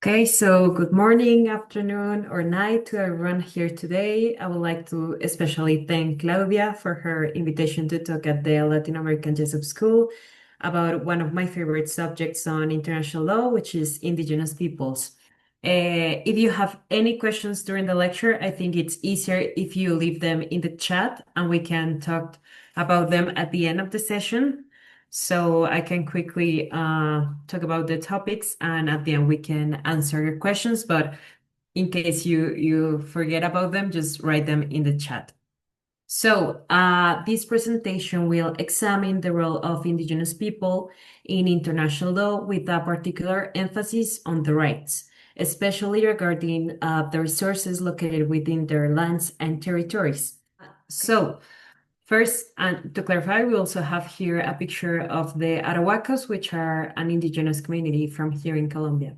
Okay, so good morning, afternoon, or night to everyone here today. I would like to especially thank Claudia for her invitation to talk at the Latin American Jessup School about one of my favorite subjects on international law, which is Indigenous peoples. If you have any questions during the lecture, I think it's easier if you leave them in the chat and we can talk about them at the end of the session. So I can quickly talk about the topics, and at the end we can answer your questions. But in case you forget about them, just write them in the chat. So this presentation will examine the role of Indigenous people in international law with a particular emphasis on the rights, especially regarding the resources located within their lands and territories. So first, and to clarify, we also have here a picture of the Arahuacos, which are an indigenous community from here in Colombia.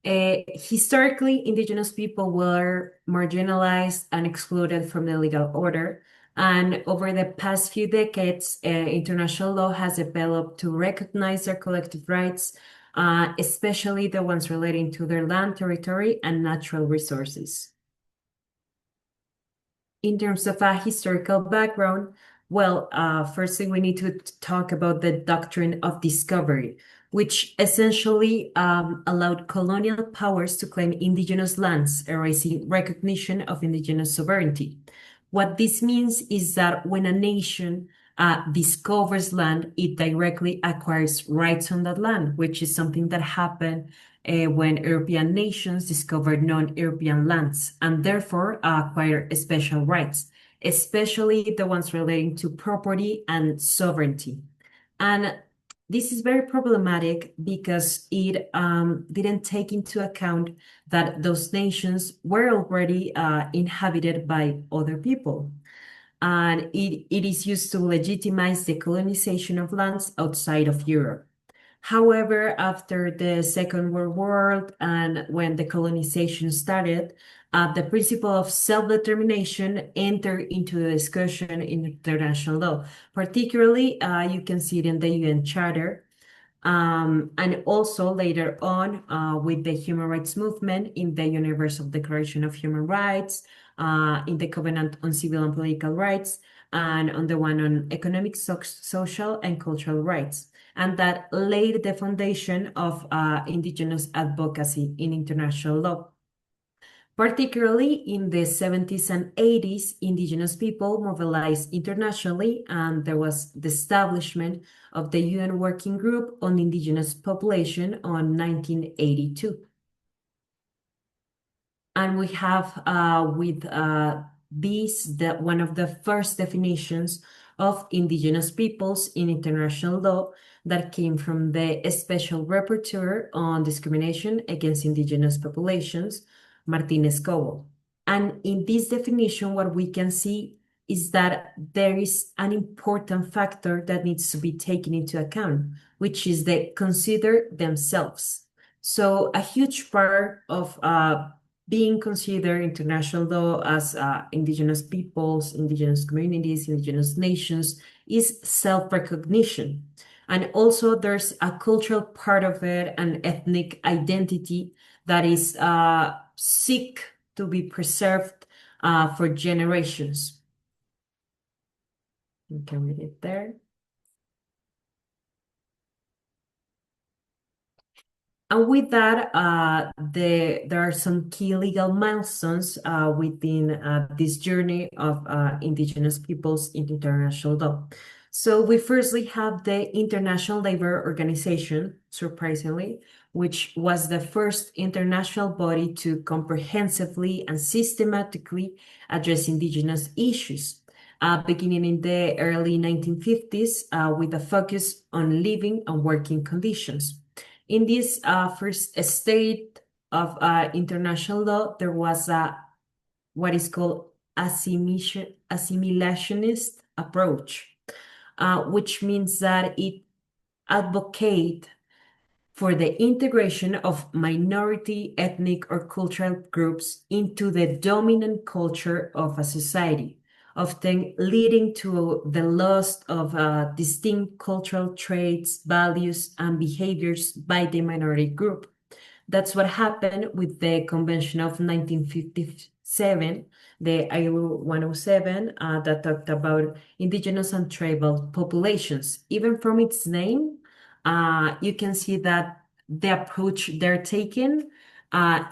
Historically, indigenous people were marginalized and excluded from the legal order. And over the past few decades, international law has developed to recognize their collective rights, especially the ones relating to their land, territory, and natural resources. In terms of a historical background, well, firstly, we need to talk about the doctrine of discovery, which essentially allowed colonial powers to claim indigenous lands, erasing recognition of indigenous sovereignty. What this means is that when a nation discovers land, it directly acquires rights on that land, which is something that happened when European nations discovered non-European lands and therefore acquired special rights, especially the ones relating to property and sovereignty. And this is very problematic because it didn't take into account that those nations were already inhabited by other people. And it is used to legitimize the colonization of lands outside of Europe. However, after the Second World War and when the colonization started, the principle of self-determination entered into the discussion in international law. Particularly, you can see it in the UN Charter, and also later on with the human rights movement in the Universal Declaration of Human Rights, in the Covenant on Civil and Political Rights, and on the one on economic, social, and cultural rights. And that laid the foundation of indigenous advocacy in international law. Particularly in the 70s and 80s, indigenous people mobilized internationally, and there was the establishment of the UN Working Group on Indigenous Population on 1982. And we have with this one of the first definitions of indigenous peoples in international law that came from the Special Rapporteur on Discrimination Against Indigenous Populations, Martinez Cobo. And in this definition, what we can see is that there is an important factor that needs to be taken into account, which is the consider themselves. So a huge part of being considered international law as indigenous peoples, indigenous communities, indigenous nations is self-recognition. And also there's a cultural part of it, an ethnic identity that is seek to be preserved for generations. You can read it there. And with that, there are some key legal milestones within this journey of indigenous peoples in international law. So we firstly have the International Labor Organization, surprisingly, which was the first international body to comprehensively and systematically address indigenous issues, beginning in the early 1950s with a focus on living and working conditions. In this first state of international law, there was what is called assimilationist approach, which means that it advocate for the integration of minority ethnic or cultural groups into the dominant culture of a society, often leading to the loss of distinct cultural traits, values, and behaviors by the minority group. That's what happened with the Convention of 1957, the ILO 107, that talked about indigenous and tribal populations. Even from its name, you can see that the approach they're taking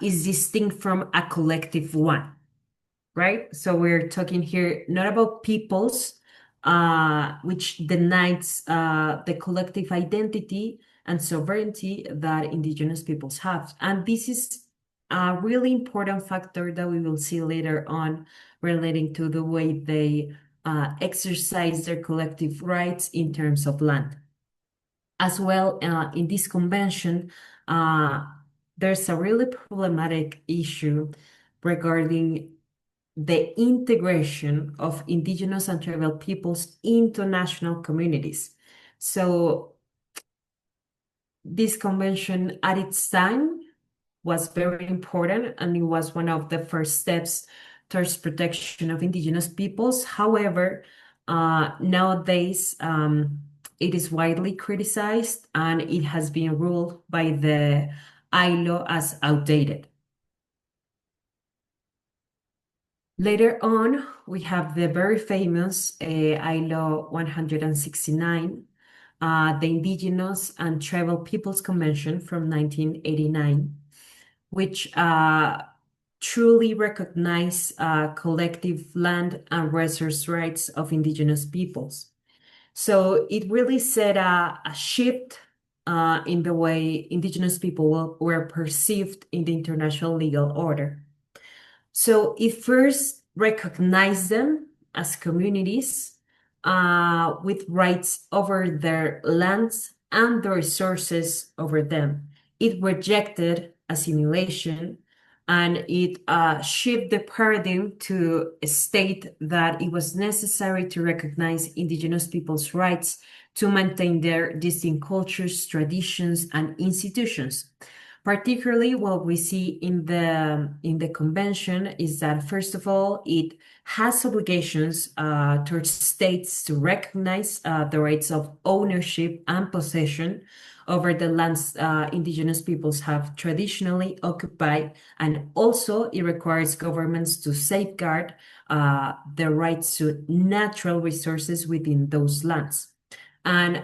is distinct from a collective one, right? So we're talking here not about peoples, which denies the collective identity and sovereignty that indigenous peoples have. And this is a really important factor that we will see later on relating to the way they exercise their collective rights in terms of land. As well, in this convention, uh, there's a really problematic issue regarding the integration of indigenous and tribal peoples into national communities. So this convention at its time was very important, and it was one of the first steps towards protection of indigenous peoples. However, nowadays it is widely criticized and it has been ruled by the ILO as outdated. Later on, we have the very famous ILO 169, the Indigenous and Tribal Peoples Convention from 1989, which truly recognize collective land and resource rights of indigenous peoples. So it really set a shift in the way indigenous people were perceived in the international legal order. So it first recognized them as communities with rights over their lands and the resources over them. It rejected assimilation, and it shifted the paradigm to state that it was necessary to recognize indigenous people's rights to maintain their distinct cultures, traditions, and institutions. Particularly, what we see in the convention is that first of all, it has obligations towards states to recognize the rights of ownership and possession over the lands indigenous peoples have traditionally occupied, and also it requires governments to safeguard the rights to natural resources within those lands. And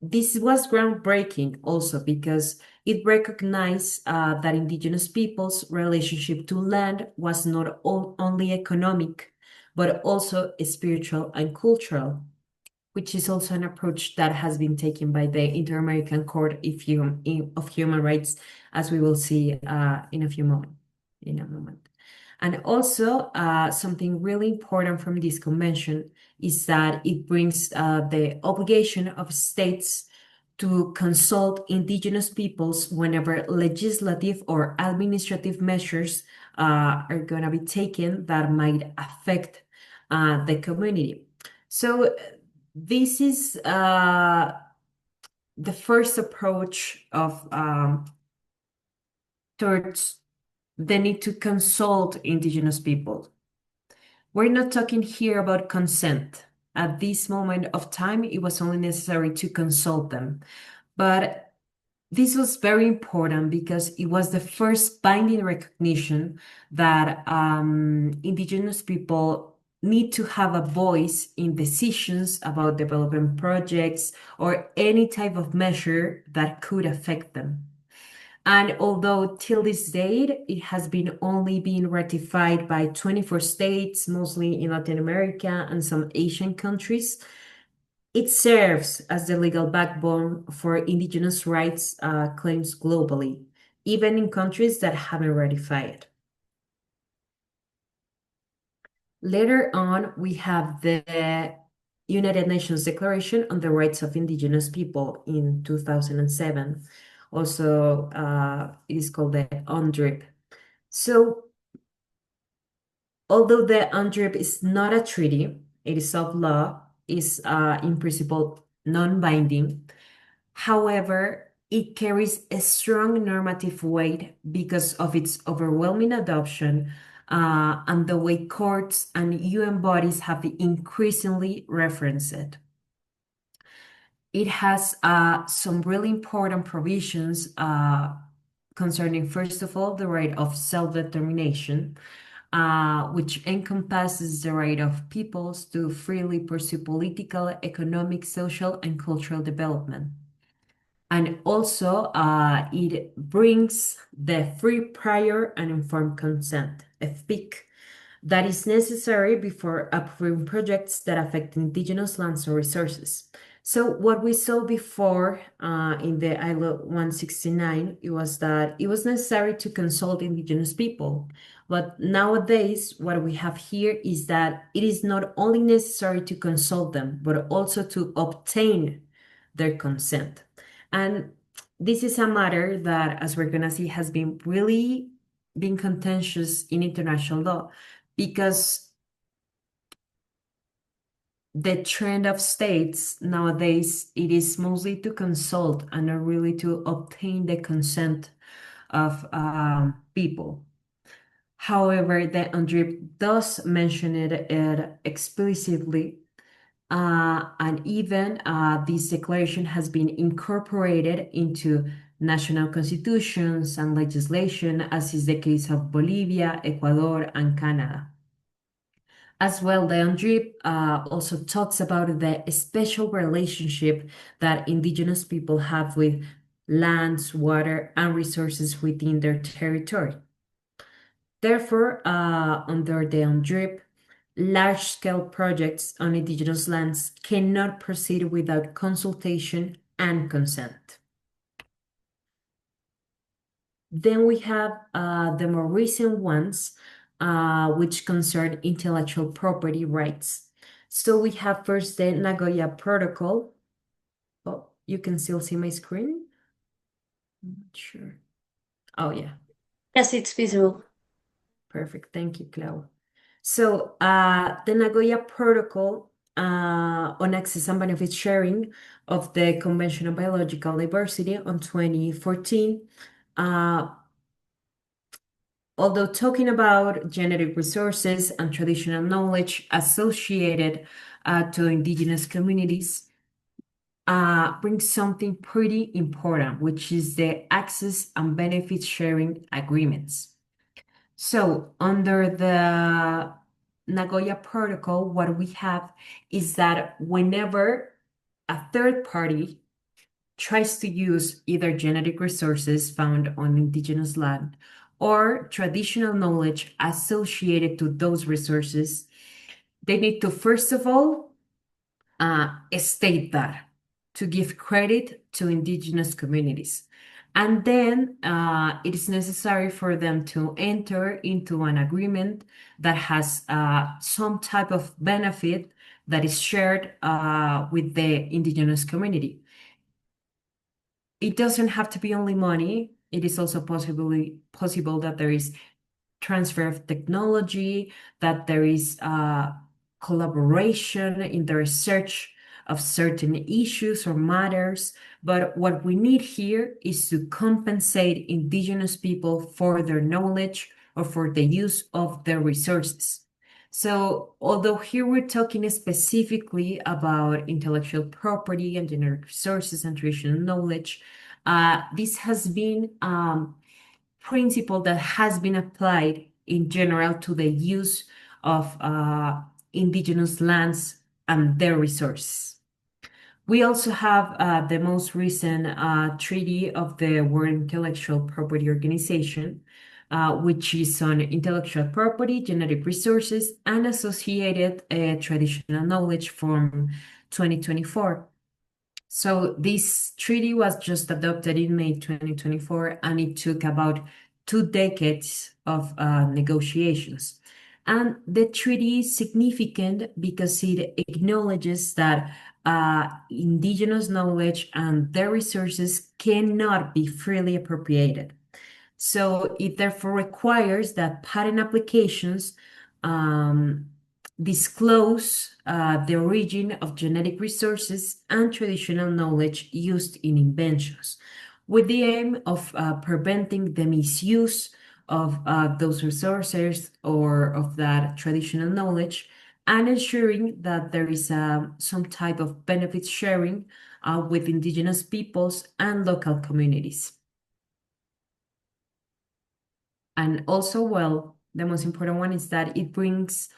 this was groundbreaking also because it recognized that indigenous peoples' relationship to land was not only economic, but also spiritual and cultural, which is also an approach that has been taken by the Inter-American Court of Human Rights, as we will see in a moment. And also, something really important from this convention is that it brings the obligation of states to consult indigenous peoples whenever legislative or administrative measures are going to be taken that might affect the community. So this is the first approach of towards the need to consult indigenous people. We're not talking here about consent. At this moment of time, it was only necessary to consult them. But this was very important because it was the first binding recognition that indigenous people need to have a voice in decisions about development projects or any type of measure that could affect them. And although till this date, it has been only been ratified by 24 states, mostly in Latin America and some Asian countries, it serves as the legal backbone for indigenous rights claims globally, even in countries that haven't ratified. Later on, we have the United Nations Declaration on the Rights of Indigenous People in 2007. Also, it is called the UNDRIP. So, although the UNDRIP is not a treaty, it is of law, is in principle non-binding. However, it carries a strong normative weight because of its overwhelming adoption and the way courts and UN bodies have increasingly referenced it. It has some really important provisions concerning, first of all, the right of self-determination, which encompasses the right of peoples to freely pursue political, economic, social, and cultural development. And also, it brings the free, prior, and informed consent, FPIC, that is necessary before approving projects that affect indigenous lands or resources. So what we saw before in the ILO 169, it was that it was necessary to consult indigenous people. But nowadays, what we have here is that it is not only necessary to consult them, but also to obtain their consent. And this is a matter that, as we're gonna see, has been really been contentious in international law because the trend of states nowadays, it is mostly to consult and not really to obtain the consent of people. However, the UNDRIP does mention it explicitly, and even this declaration has been incorporated into national constitutions and legislation, as is the case of Bolivia, Ecuador, and Canada. As well, the UNDRIP also talks about the special relationship that indigenous people have with lands, water, and resources within their territory. Therefore, under the UNDRIP, large-scale projects on indigenous lands cannot proceed without consultation and consent. Then we have the more recent ones, which concern intellectual property rights. So we have first the Nagoya Protocol. Oh, you can still see my screen? I'm not sure. Oh, yeah. Yes, it's visible. Perfect. Thank you, Clau. So the Nagoya Protocol on Access and Benefit Sharing of the Convention on Biological Diversity on 2014, although talking about genetic resources and traditional knowledge associated to indigenous communities, brings something pretty important, which is the access and benefit sharing agreements. So under the Nagoya Protocol, what we have is that whenever a third party tries to use either genetic resources found on indigenous land or traditional knowledge associated to those resources, they need to first of all state that to give credit to indigenous communities. And then it is necessary for them to enter into an agreement that has some type of benefit that is shared with the indigenous community. It doesn't have to be only money. It is also possible that there is transfer of technology, that there is collaboration in the research of certain issues or matters. But what we need here is to compensate indigenous people for their knowledge or for the use of their resources. So, although here we're talking specifically about intellectual property and generic resources and traditional knowledge, this has been principle that has been applied in general to the use of indigenous lands and their resources. We also have the most recent treaty of the World Intellectual Property Organization, which is on intellectual property, genetic resources, and associated traditional knowledge from 2024. So this treaty was just adopted in May 2024, and it took about 2 decades of negotiations. And the treaty is significant because it acknowledges that indigenous knowledge and their resources cannot be freely appropriated. So it therefore requires that patent applications disclose the origin of genetic resources and traditional knowledge used in inventions, with the aim of preventing the misuse of those resources or of that traditional knowledge, and ensuring that there is some type of benefit sharing with indigenous peoples and local communities. And also, well, the most important one is that it brings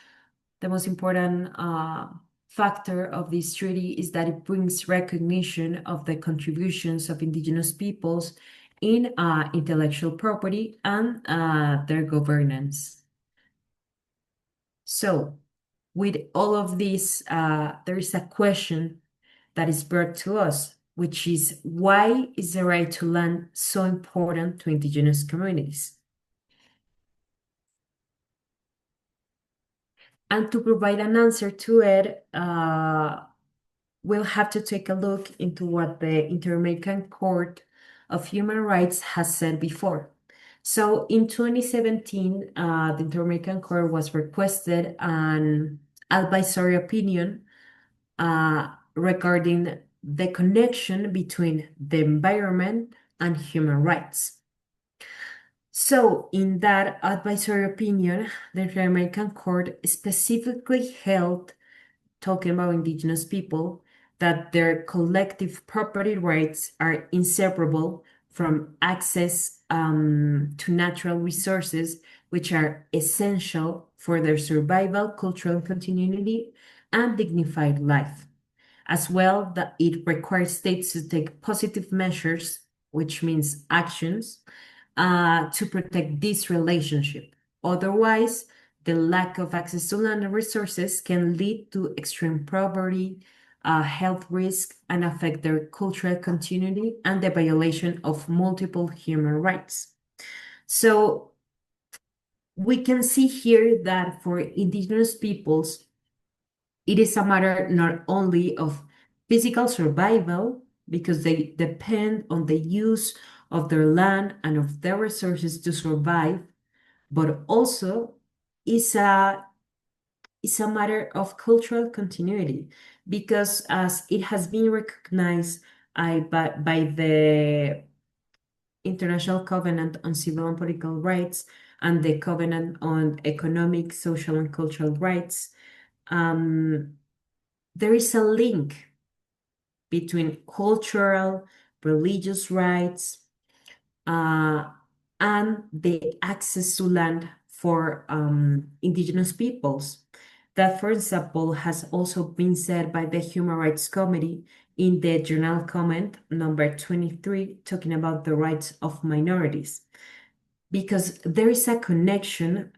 the most important factor of this treaty is that it brings recognition of the contributions of indigenous peoples in intellectual property and their governance. So, with all of this, there is a question that is brought to us, which is why is the right to land so important to indigenous communities? And to provide an answer to it, we'll have to take a look into what the Inter-American Court of Human Rights has said before. So in 2017, the Inter-American Court was requested an advisory opinion regarding the connection between the environment and human rights. So, in that advisory opinion, the Inter-American Court specifically held, talking about indigenous people, that their collective property rights are inseparable from access to natural resources, which are essential for their survival, cultural continuity, and dignified life. As well, that it requires states to take positive measures, which means actions, to protect this relationship. Otherwise, the lack of access to land and resources can lead to extreme poverty, health risk, and affect their cultural continuity and the violation of multiple human rights. So we can see here that for indigenous peoples, it is a matter not only of physical survival, because they depend on the use of their land and of their resources to survive, but also is a matter of cultural continuity, because as it has been recognized by the International Covenant on Civil and Political Rights and the Covenant on Economic, Social, and Cultural Rights, there is a link between cultural, religious rights, and the access to land for indigenous peoples. That, for example, has also been said by the Human Rights Committee in the Journal Comment number 23, talking about the rights of minorities. Because there is a connection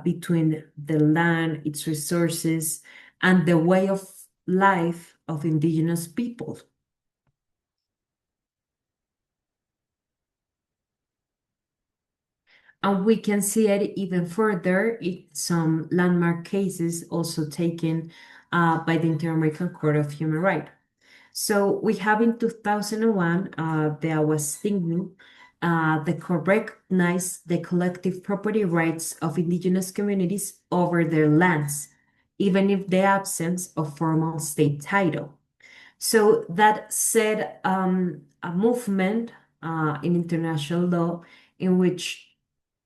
between the land, its resources, and the way of life of indigenous people. And we can see it even further in some landmark cases also taken by the Inter-American Court of Human Rights. So we have in 2001, there was thinking the court recognized the collective property rights of indigenous communities over their lands, even if the absence of formal state title. So that set a movement in international law in which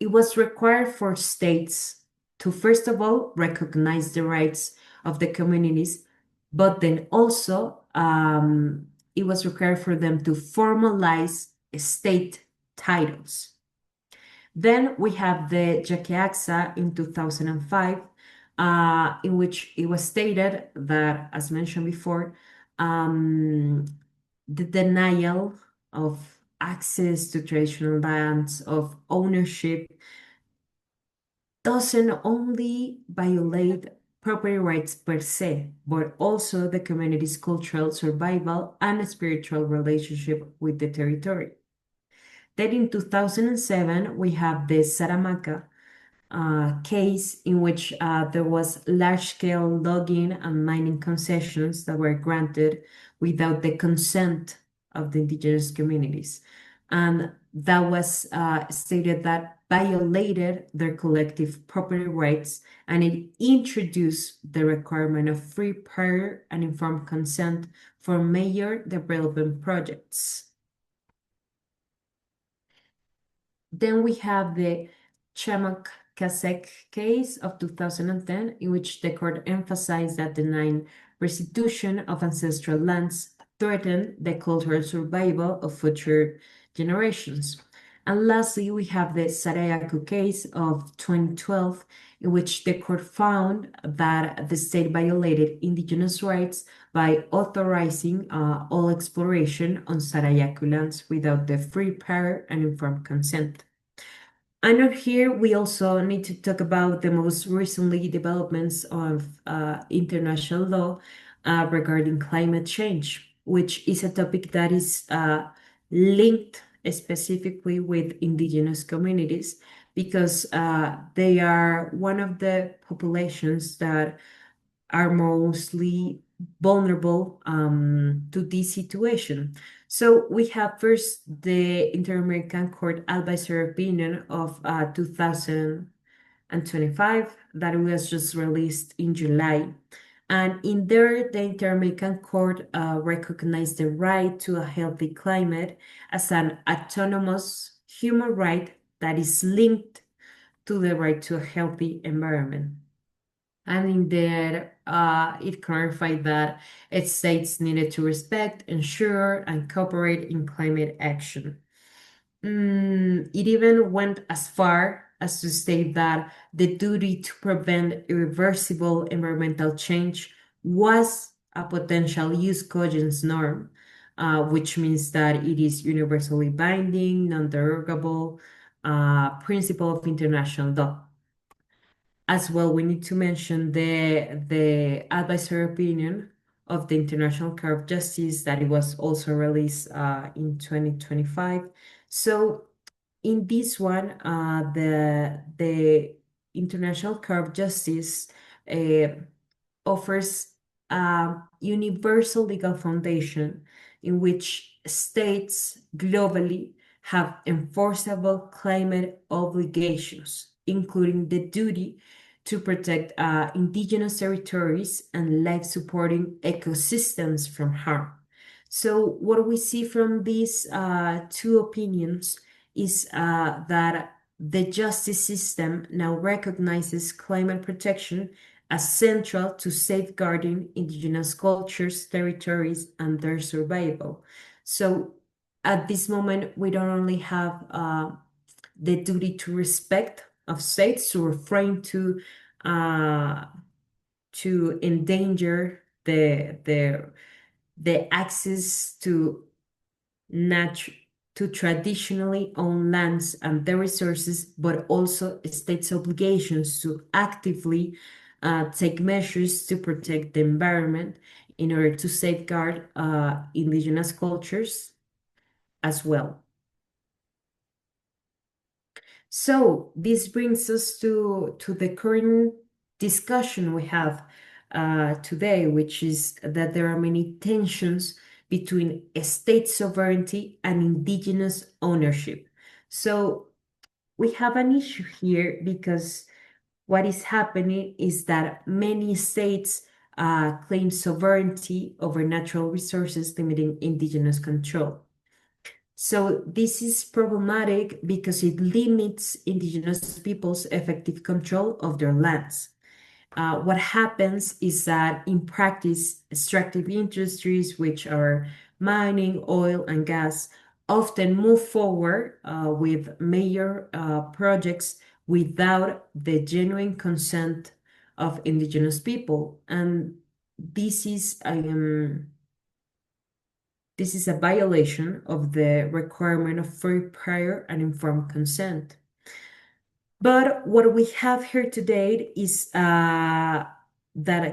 it was required for states to, first of all, recognize the rights of the communities, but then also it was required for them to formalize state titles. Then we have the Jaqueaxa in 2005, in which it was stated that, as mentioned before, the denial of access to traditional lands, of ownership, doesn't only violate property rights per se, but also the community's cultural survival and spiritual relationship with the territory. Then in 2007, we have the Saramaca case in which there was large-scale logging and mining concessions that were granted without the consent of the indigenous communities. And that was stated that violated their collective property rights, and it introduced the requirement of free, prior, and informed consent for major development projects. Then we have the Chamak Kasek case of 2010, in which the court emphasized that denying restitution of ancestral lands threatened the cultural survival of future generations. And lastly, we have the Sarayaku case of 2012, in which the court found that the state violated indigenous rights by authorizing all exploration on Sarayaku lands without the free, prior, and informed consent. And on here, we also need to talk about the most recently developments of international law regarding climate change, which is a topic that is linked specifically with indigenous communities because they are one of the populations that are mostly vulnerable to this situation. So we have first the Inter-American Court Advisory Opinion of 2025 that was just released in July. And in there, the Inter-American Court recognized the right to a healthy climate as an autonomous human right that is linked to the right to a healthy environment. And in there, it clarified that its states needed to respect, ensure, and cooperate in climate action. It even went as far as to state that the duty to prevent irreversible environmental change was a potential use cogens norm, which means that it is universally binding, non-derogable principle of international law. As well, we need to mention the advisory opinion of the International Court of Justice that it was also released in 2025. So in this one, the International Court of Justice uh, offers a universal legal foundation in which states globally have enforceable climate obligations, including the duty to protect indigenous territories and life-supporting ecosystems from harm. So what we see from these two opinions is that the justice system now recognizes climate protection as central to safeguarding indigenous cultures, territories, and their survival. So at this moment, we don't only have the duty to respect of states to refrain uh, to endanger the access to nat to traditionally owned lands and their resources, but also states' obligations to actively take measures to protect the environment in order to safeguard indigenous cultures as well. So this brings us to the current discussion we have today, which is that there are many tensions between state sovereignty and indigenous ownership. So we have an issue here because what is happening is that many states claim sovereignty over natural resources, limiting indigenous control. So this is problematic because it limits indigenous peoples' effective control of their lands. What happens is that in practice, extractive industries, which are mining, oil, and gas, often move forward with major projects without the genuine consent of indigenous people. And this is this is a violation of the requirement of free, prior, and informed consent. But what we have here today is that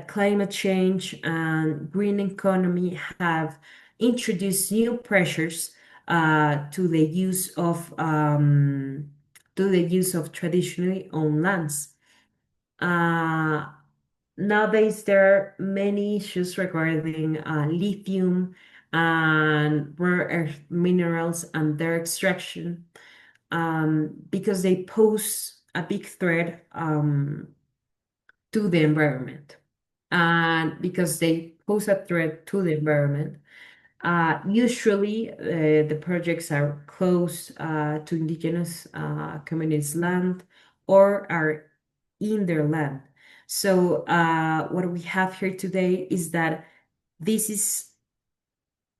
climate change and green economy have introduced new pressures to the use of traditionally owned lands. Uh, Nowadays, there are many issues regarding lithium and rare earth minerals and their extraction because they pose a big threat to the environment. And because they pose a threat to the environment, usually the projects are close to indigenous communities' land or are in their land. So what we have here today is that this is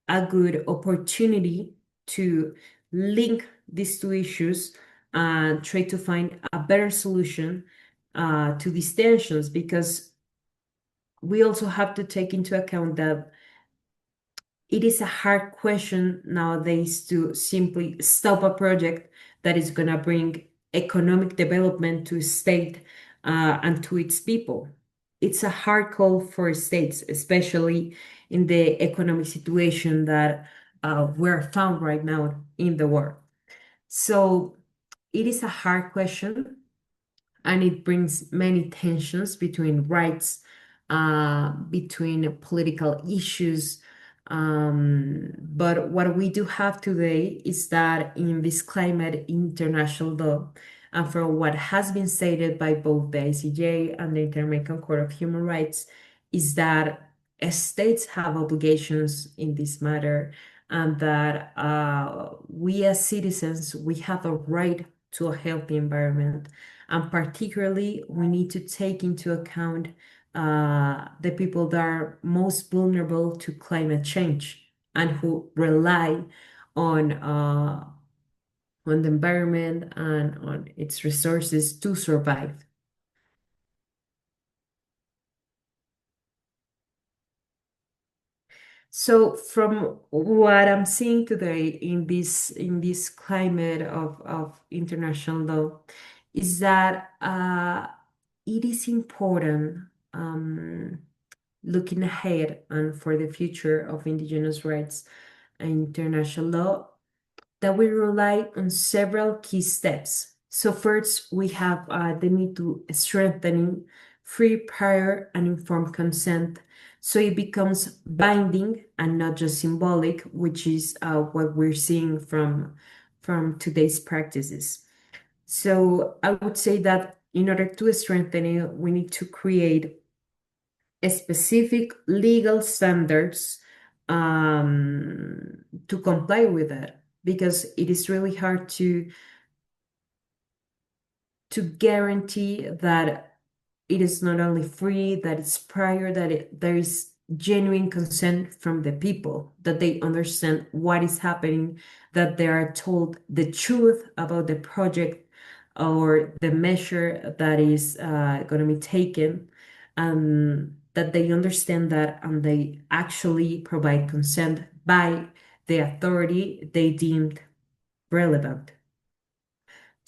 a good opportunity to link these two issues and try to find a better solution to these tensions, because we also have to take into account that it is a hard question nowadays to simply stop a project that is going to bring economic development to a state and to its people. It's a hard call for states, especially in the economic situation that we're found right now in the world. So it is a hard question, and it brings many tensions between rights, between political issues. But what we do have today is that in this climate international law, and from what has been stated by both the ICJ and the Inter-American Court of Human Rights, is that states have obligations in this matter, and that we as citizens, we have a right to a healthy environment. And particularly, we need to take into account the people that are most vulnerable to climate change and who rely on the environment and on its resources to survive. So from what I'm seeing today in this climate of international law, is that it is important, looking ahead and for the future of Indigenous rights and international law, that we rely on several key steps. So first, we have the need to strengthening free, prior, and informed consent, so it becomes binding and not just symbolic, which is what we're seeing from today's practices. So I would say that in order to strengthen it, we need to create a specific legal standards to comply with it, because it is really hard to guarantee that it is not only free, that it's prior, that there is genuine consent from the people, that they understand what is happening, that they are told the truth about the project or the measure that is going to be taken, that they understand that, and they actually provide consent by the authority they deemed relevant.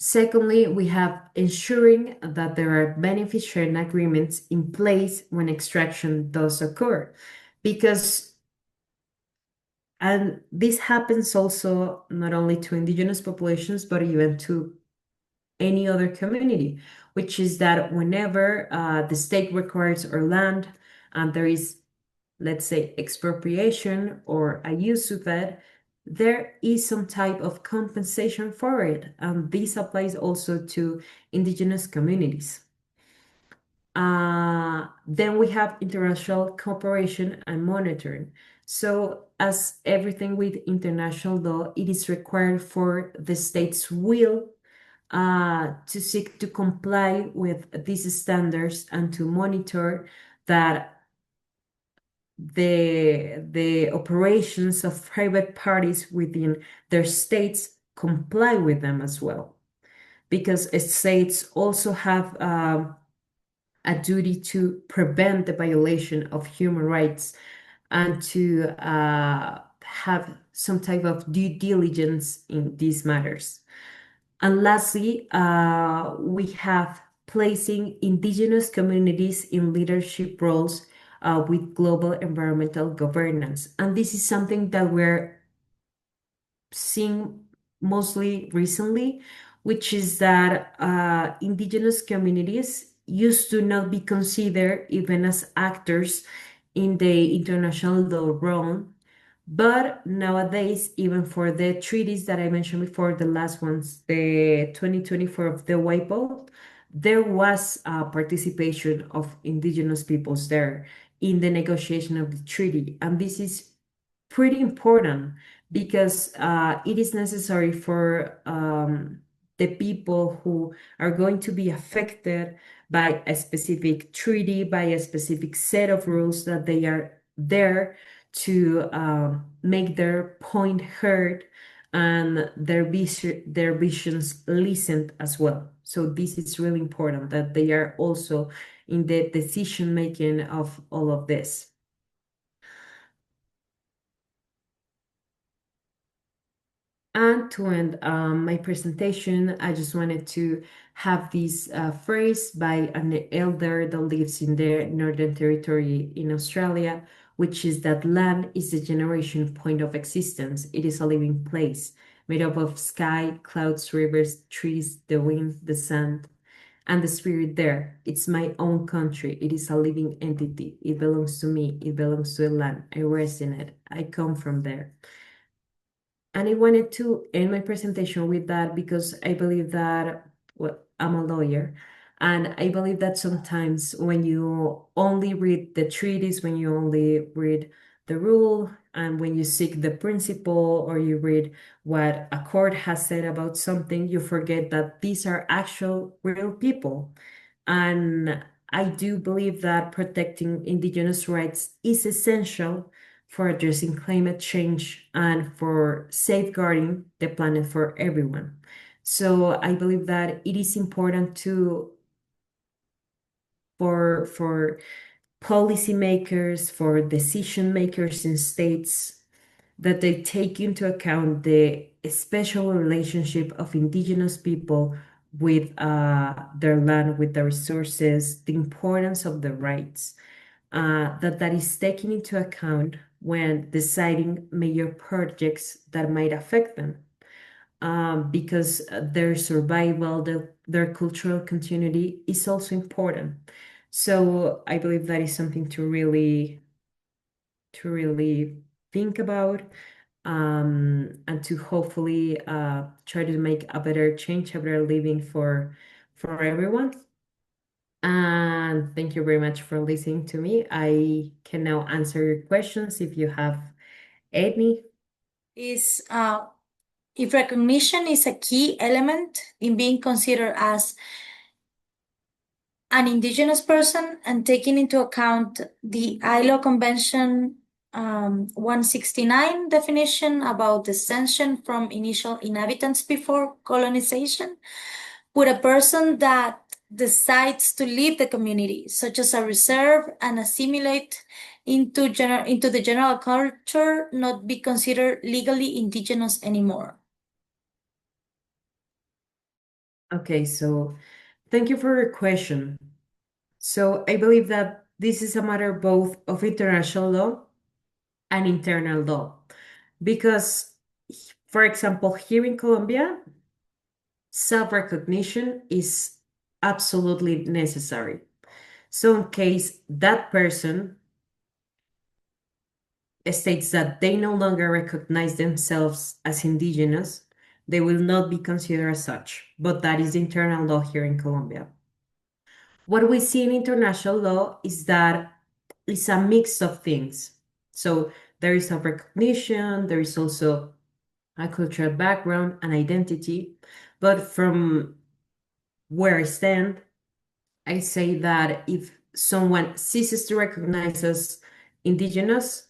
Secondly, we have ensuring that there are benefit sharing agreements in place when extraction does occur, because, and this happens also not only to Indigenous populations, but even to any other community, which is that whenever the state requires our land and there is, let's say, expropriation or a use of it, there is some type of compensation for it. And this applies also to Indigenous communities. Then we have international cooperation and monitoring. So, as everything with international law, it is required for the state's will to seek to comply with these standards and to monitor that the operations of private parties within their states comply with them as well, because states also have a duty to prevent the violation of human rights and to have some type of due diligence in these matters. And lastly, we have placing Indigenous communities in leadership roles with global environmental governance. And this is something that we're seeing mostly recently, which is that Indigenous communities used to not be considered even as actors in the international law realm. But nowadays, even for the treaties that I mentioned before, the last ones, the 2024 of the WIPO, there was participation of Indigenous peoples there in the negotiation of the treaty. And this is pretty important, because it is necessary for the people who are going to be affected by a specific treaty, by a specific set of rules, that they are there to make their point heard and their visions listened as well. So this is really important that they are also in the decision making of all of this. And to end my presentation, I just wanted to have this phrase by an elder that lives in the Northern Territory in Australia, which is that land is the generation point of existence. It is a living place made up of sky, clouds, rivers, trees, the wind, the sand, and the spirit there. It's my own country. It is a living entity. It belongs to me. It belongs to the land. I rest in it. I come from there. And I wanted to end my presentation with that because I believe that, well, I'm a lawyer, and I believe that sometimes when you only read the treaties, when you only read the rule, and when you seek the principle or you read what a court has said about something, you forget that these are actual real people. And I do believe that protecting Indigenous rights is essential for addressing climate change and for safeguarding the planet for everyone. So I believe that it is important to for policymakers, for decision makers in states, that they take into account the special relationship of Indigenous people with their land, with the resources, the importance of the rights, that is taken into account when deciding major projects that might affect them, because their survival, their cultural continuity is also important. So I believe that is something to really think about, and to hopefully try to make a better change, a better living for everyone. And thank you very much for listening to me. I can now answer your questions if you have any. Is if recognition is a key element in being considered as an Indigenous person and taking into account the ILO Convention 169 definition about descension from initial inhabitants before colonization, would a person that decides to leave the community, such as a reserve, and assimilate into the general culture, not be considered legally indigenous anymore? Okay, so thank you for your question. So I believe that this is a matter both of international law and internal law, because, for example, here in Colombia, self-recognition is absolutely necessary. So in case that person states that they no longer recognize themselves as Indigenous, they will not be considered as such. But that is internal law here in Colombia. What we see in international law is that it's a mix of things. So there is a recognition, there is also a cultural background and identity. But from where I stand, I say that if someone ceases to recognize us Indigenous,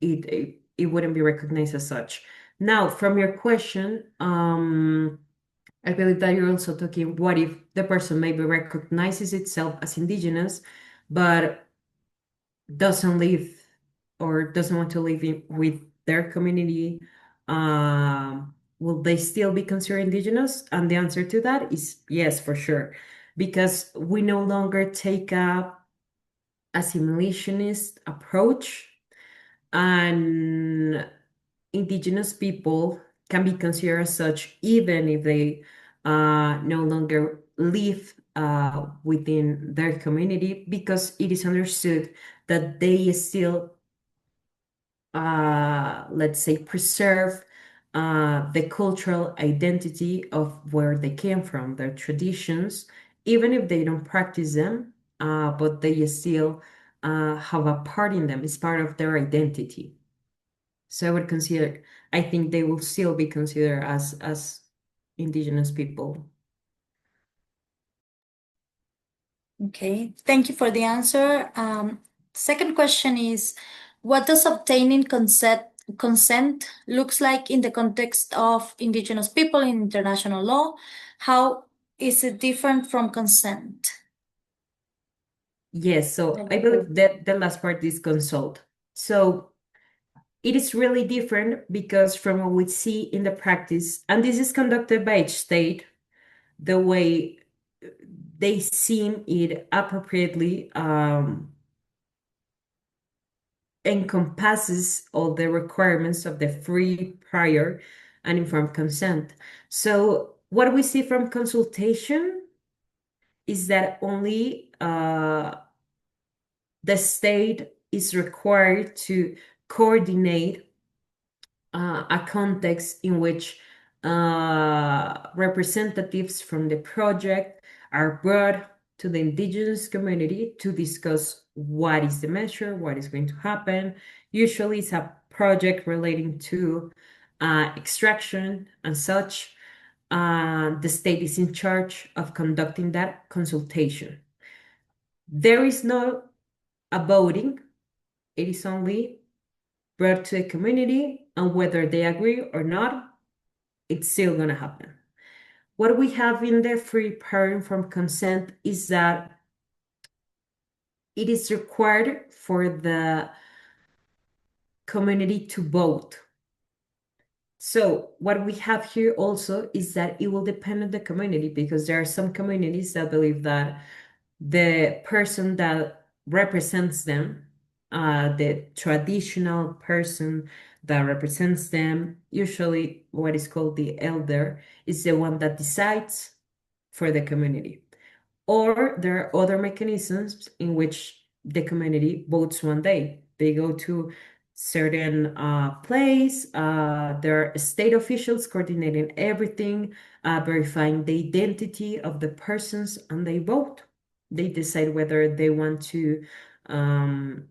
it wouldn't be recognized as such. Now, from your question, I believe that you're also talking, what if the person maybe recognizes itself as Indigenous, but doesn't live or doesn't want to live with their community? Will they still be considered Indigenous? And the answer to that is yes, for sure, because we no longer take a assimilationist approach, and Indigenous people can be considered as such even if they no longer live within their community, because it is understood that they still, let's say, preserve the cultural identity of where they came from, their traditions, even if they don't practice them, but they still have a part in them. It's part of their identity. So I would consider, I think they will still be considered as Indigenous people. Okay, thank you for the answer. Second question is, what does obtaining consent looks like in the context of Indigenous people in international law? How is it different from consent? Yes, so I believe that the last part is consult. So it is really different because from what we see in the practice, and this is conducted by each state, the way they seem it appropriately encompasses all the requirements of the free, prior, and informed consent. So what we see from consultation is that only the state is required to coordinate a context in which representatives from the project are brought to the indigenous community to discuss what is the measure, what is going to happen. Usually it's a project relating to extraction and such. The state is in charge of conducting that consultation. There is no a voting, it is only brought to the community, and whether they agree or not, it's still going to happen. What we have in the free prior informed consent is that it is required for the community to vote. So what we have here also is that it will depend on the community, because there are some communities that believe that the person that represents them, the traditional person that represents them, usually what is called the elder, is the one that decides for the community. Or there are other mechanisms in which the community votes one day. They go to certain place. There are state officials coordinating everything, verifying the identity of the persons, and they vote. They decide whether they want um,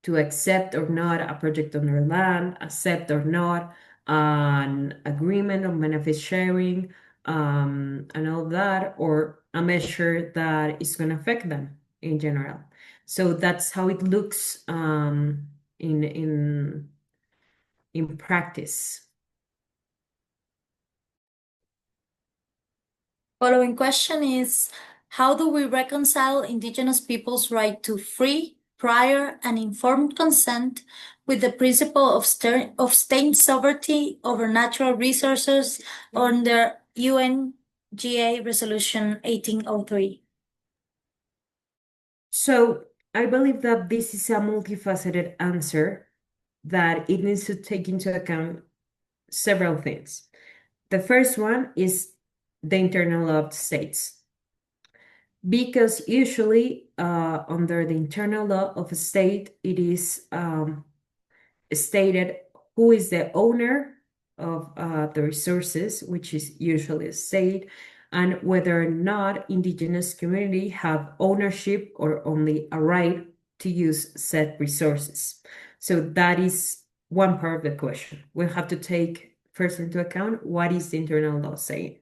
to accept or not a project on their land, accept or not an agreement on benefit sharing, and all that, or a measure that is going to affect them in general. So that's how it looks in practice. Following question is, how do we reconcile Indigenous people's right to free, prior, and informed consent with the principle of state sovereignty over natural resources under UNGA Resolution 1803? So I believe that this is a multifaceted answer that it needs to take into account several things. The first one is the internal law of the states, because usually under the internal law of a state, it is stated who is the owner of the resources, which is usually a state, and whether or not indigenous community have ownership or only a right to use said resources. So that is one part of the question. We'll have to take first into account what is the internal law saying.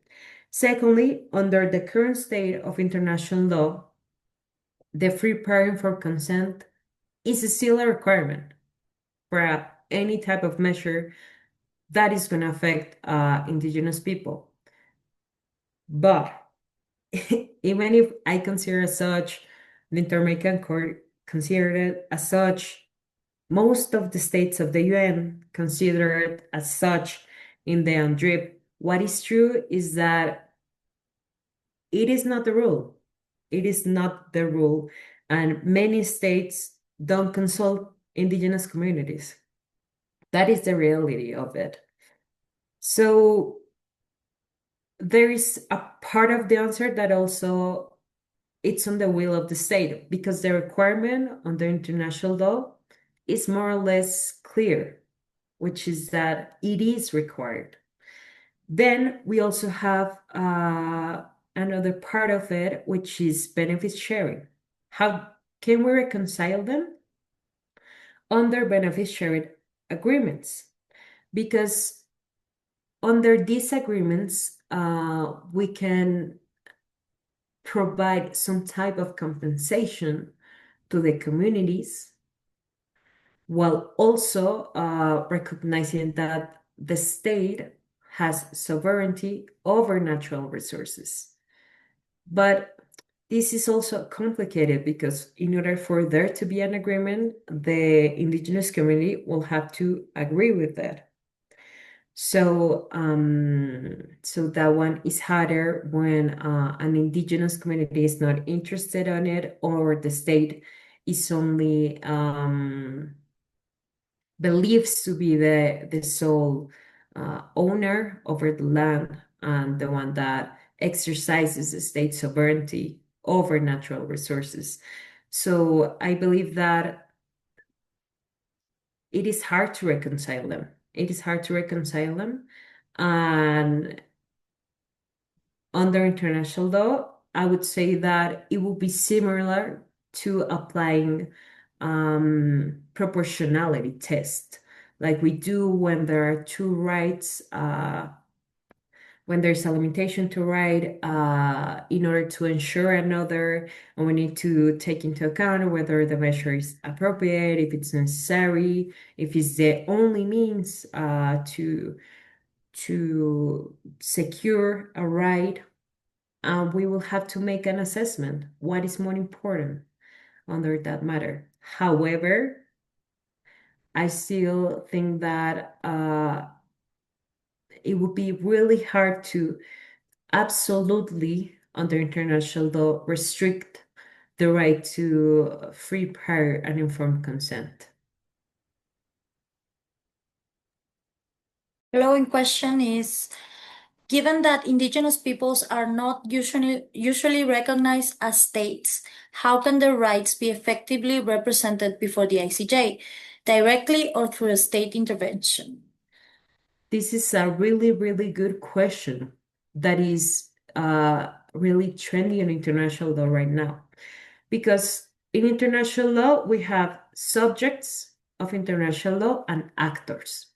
Secondly, under the current state of international law, the free prior informed consent is still a requirement for any type of measure that is going to affect indigenous people. But even if I consider as such, the Inter-American Court considered it as such, most of the states of the UN consider it as such in the UNDRIP. What is true is that it is not the rule. It is not the rule. And many states don't consult indigenous communities. That is the reality of it. So there is a part of the answer that also it's on the will of the state, because the requirement under international law is more or less clear, which is that it is required. Then we also have another part of it, which is benefit sharing. How can we reconcile them? Under benefit sharing agreements, because under these agreements, we can provide some type of compensation to the communities while also recognizing that the state has sovereignty over natural resources. But this is also complicated because in order for there to be an agreement, the indigenous community will have to agree with that. So that one is harder when an indigenous community is not interested on it, or the state is only believes to be the sole owner over the land and the one that exercises the state sovereignty over natural resources. So I believe that it is hard to reconcile them. It is hard to reconcile them. And under international law, I would say that it would be similar to applying proportionality test, like we do when there are two rights, when there's a limitation to right, in order to ensure another, and we need to take into account whether the measure is appropriate, if it's necessary, if it's the only means to secure a right. We will have to make an assessment. What is more important under that matter? However, I still think that it would be really hard to absolutely, under international law, restrict the right to free, prior, and informed consent. Following question is, given that indigenous peoples are not usually recognized as states, how can their rights be effectively represented before the ICJ, directly or through a state intervention? This is a really, really good question that is really trendy in international law right now. Because in international law, we have subjects of international law and actors.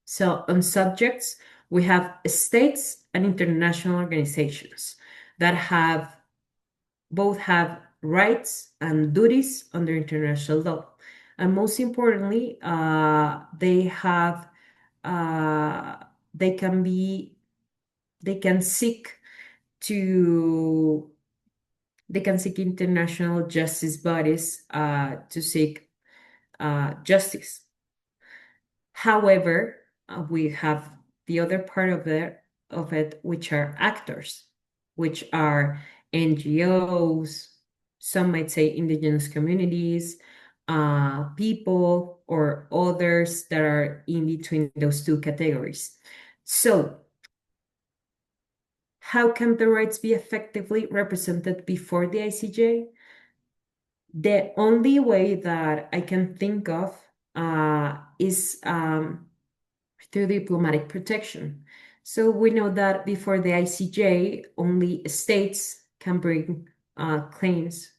So on subjects, we have states and international organizations that both have rights and duties under international law. And most importantly, they can seek to they can seek international justice bodies to seek justice. However, we have the other part of it, which are actors, which are NGOs, some might say indigenous communities, people, or others that are in between those two categories. So, how can the rights be effectively represented before the ICJ? The only way that I can think of is through diplomatic protection. So we know that before the ICJ, only states can bring claims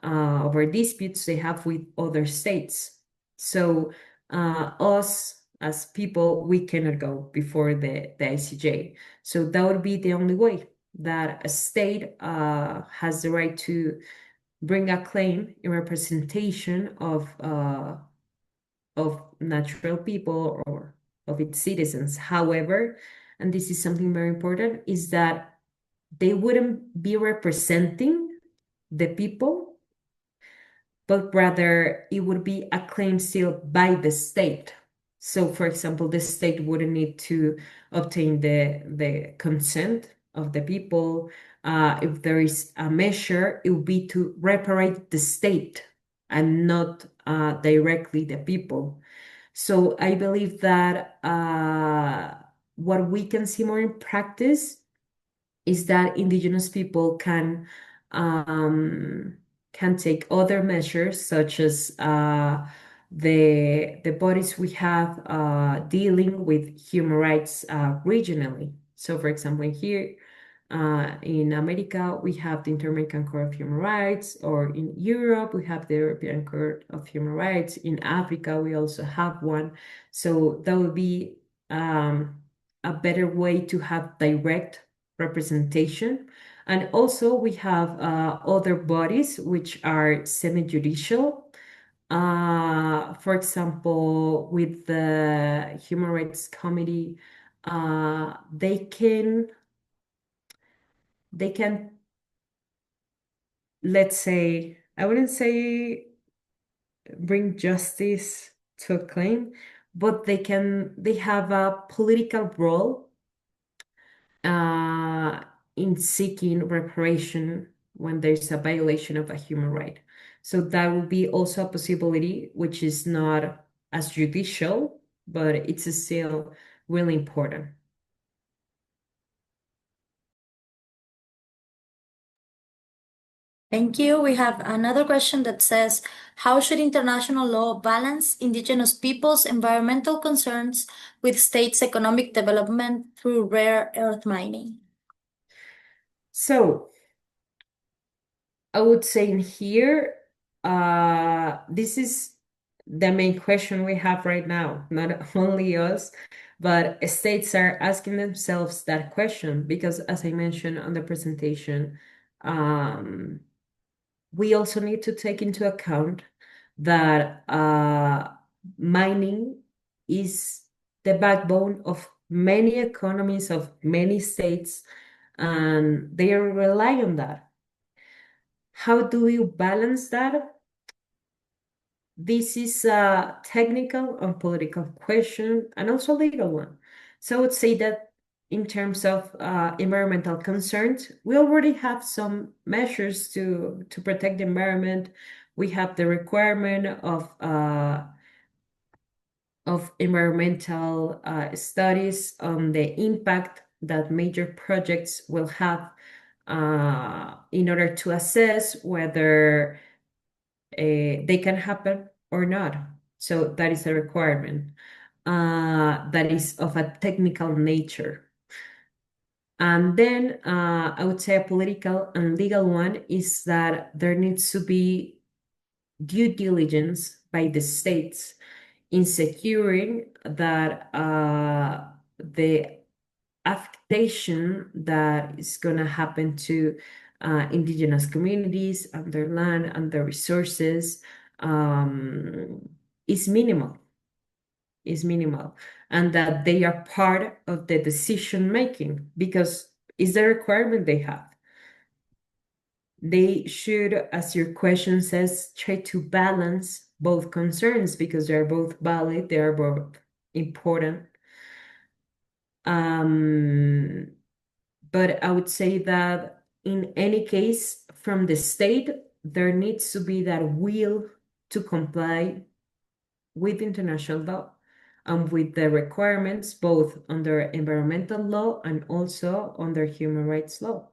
over disputes they have with other states. So us as people, we cannot go before the ICJ. So that would be the only way that a state has the right to bring a claim in representation of natural people or of its citizens. However, and this is something very important, is that they wouldn't be representing the people, but rather it would be a claim still by the state. So, for example, the state wouldn't need to obtain the consent of the people. If there is a measure, it would be to reparate the state and not directly the people. So I believe that what we can see more in practice is that indigenous people can take other measures, such as the bodies we have dealing with human rights regionally. So, for example, here in America, we have the Inter-American Court of Human Rights, or in Europe, we have the European Court of Human Rights. In Africa, we also have one. So that would be a better way to have direct representation. And also, we have other bodies which are semi-judicial, For example, with the Human Rights Committee, they can, let's say, I wouldn't say bring justice to a claim, but they have a political role uh, in seeking reparation when there's a violation of a human right. So that would be also a possibility, which is not as judicial, but it's still really important. Thank you. We have another question that says, how should international law balance indigenous peoples' environmental concerns with states' economic development through rare earth mining? So I would say in here, this is the main question we have right now, not only us, but states are asking themselves that question because, as I mentioned on the presentation, um, we also need to take into account that mining is the backbone of many economies of many states, and they rely on that. How do you balance that? This is a technical and political question and also legal one. So I would say that in terms of environmental concerns, we already have some measures to protect the environment. We have the requirement of environmental studies on the impact that major projects will have in order to assess whether they can happen or not. So that is a requirement that is of a technical nature. And then I would say a political and legal one is that there needs to be due diligence by the states in securing that the affectation that is going to happen to indigenous communities and their land and their resources um, is minimal, and that they are part of the decision making because it's the requirement they have. They should, as your question says, try to balance both concerns because they are both valid, they are both important. Um, but I would say that in any case, from the state, there needs to be that will to comply with international law and with the requirements both under environmental law and also under human rights law.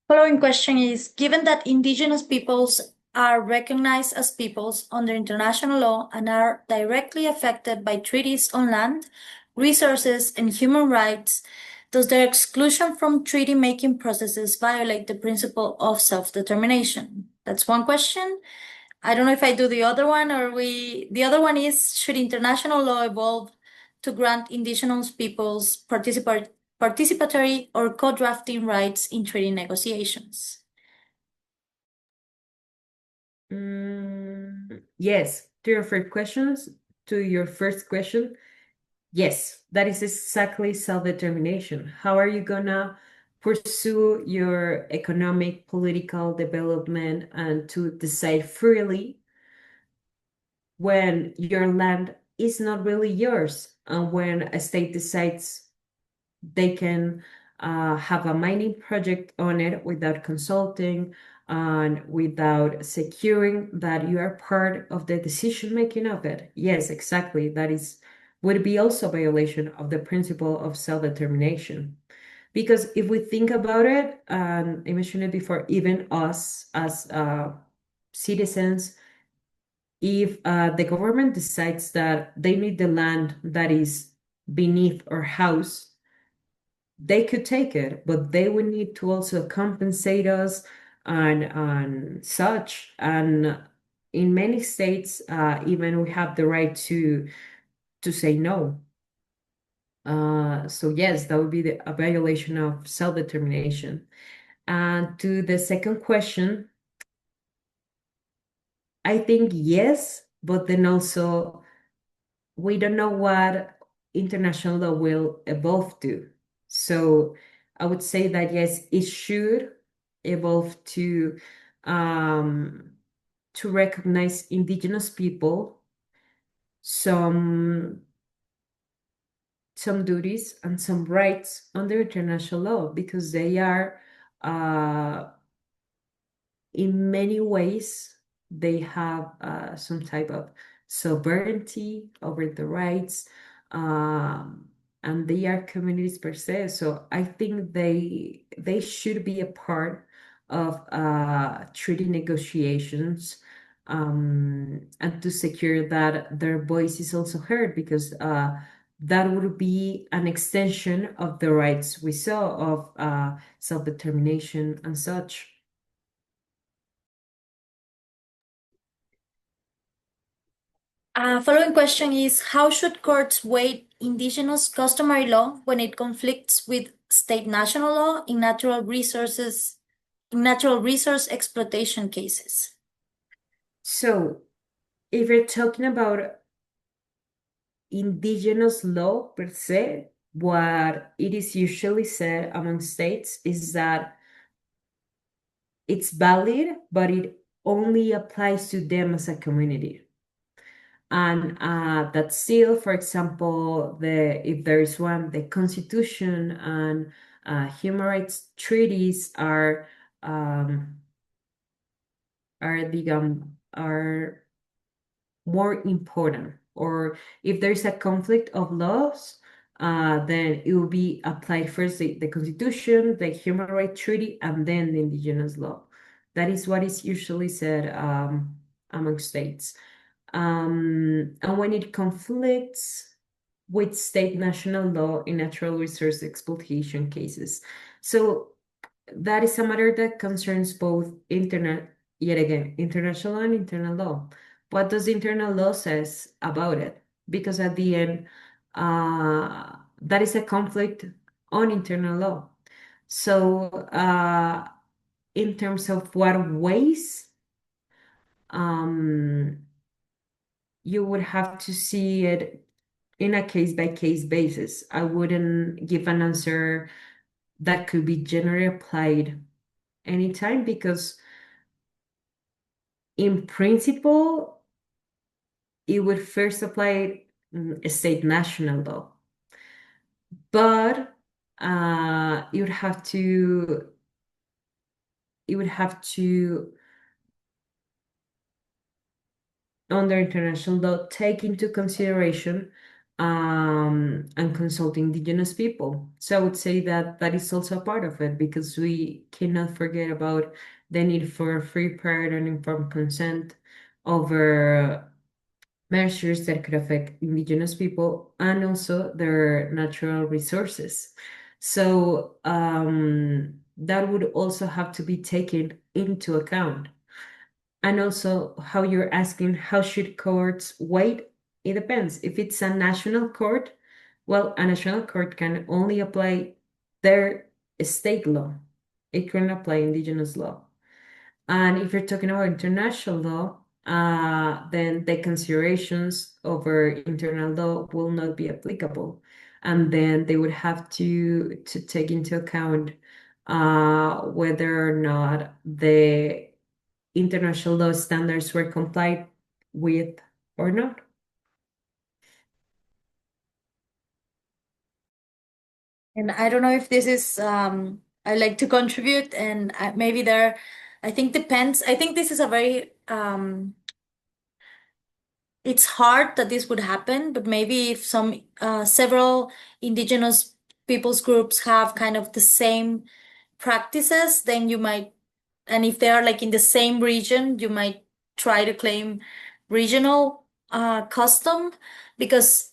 Following question is, given that indigenous peoples are recognized as peoples under international law and are directly affected by treaties on land, resources, and human rights, does their exclusion from treaty-making processes violate the principle of self-determination? That's one question. I don't know if I do the other one or the other one is, should international law evolve to grant indigenous peoples participatory or co-drafting rights in treaty negotiations? Yes, to your first question, yes, that is exactly self-determination. How are you gonna pursue your economic, political development and to decide freely when your land is not really yours and when a state decides they can have a mining project on it without consulting and without securing that you are part of the decision making of it? Yes, exactly. That is would be also a violation of the principle of self-determination. Because if we think about it, I mentioned it before, even us as citizens, if the government decides that they need the land that is beneath our house, they could take it, but they would need to also compensate us and such. And in many states, even we have the right to say no. So yes, that would be a violation of self-determination. And to the second question, I think yes, but then also we don't know what international law will evolve to. So I would say that yes, it should evolve um, to recognize indigenous people some some duties and some rights under international law because they are uh, in many ways, they have some type of sovereignty over the rights, um, and they are communities per se. So I think they should be a part of treaty negotiations, and to secure that their voice is also heard because that would be an extension of the rights we saw of self-determination and such. Following question is, how should courts weigh indigenous customary law when it conflicts with state national law in natural resource exploitation cases? So, if you're talking about indigenous law per se, what it is usually said among states is that it's valid, but it only applies to them as a community. And that still, for example, if there is one, the Constitution and human rights treaties um, are more important. Or if there's a conflict of laws, then it will be applied first the Constitution, the Human Rights Treaty, and then the Indigenous law. That is what is usually said among states. And when it conflicts with state national law in natural resource exploitation cases. So that is a matter that concerns both yet again, international and internal law. What does internal law says about it? Because at the end, that is a conflict on internal law. So, in terms of what ways, um, you would have to see it in a case by case basis. I wouldn't give an answer that could be generally applied anytime because in principle, it would first apply state national law, but you would have to under international law take into consideration and consult indigenous people. So I would say that that is also a part of it because we cannot forget about the need for free, prior, and informed consent over measures that could affect indigenous people and also their natural resources. So that would also have to be taken into account. And also how you're asking, how should courts wait? It depends. If it's a national court, well, a national court can only apply their state law. It can apply indigenous law. And if you're talking about international law, then the considerations over internal law will not be applicable. And then they would have to take into account whether or not the international law standards were complied with or not. And I don't know if this is, I like to contribute, and maybe there, I think depends. I think this is a very, it's hard that this would happen, but maybe if several indigenous peoples groups have kind of the same practices, then you might, and if they are like in the same region, you might try to claim regional custom, because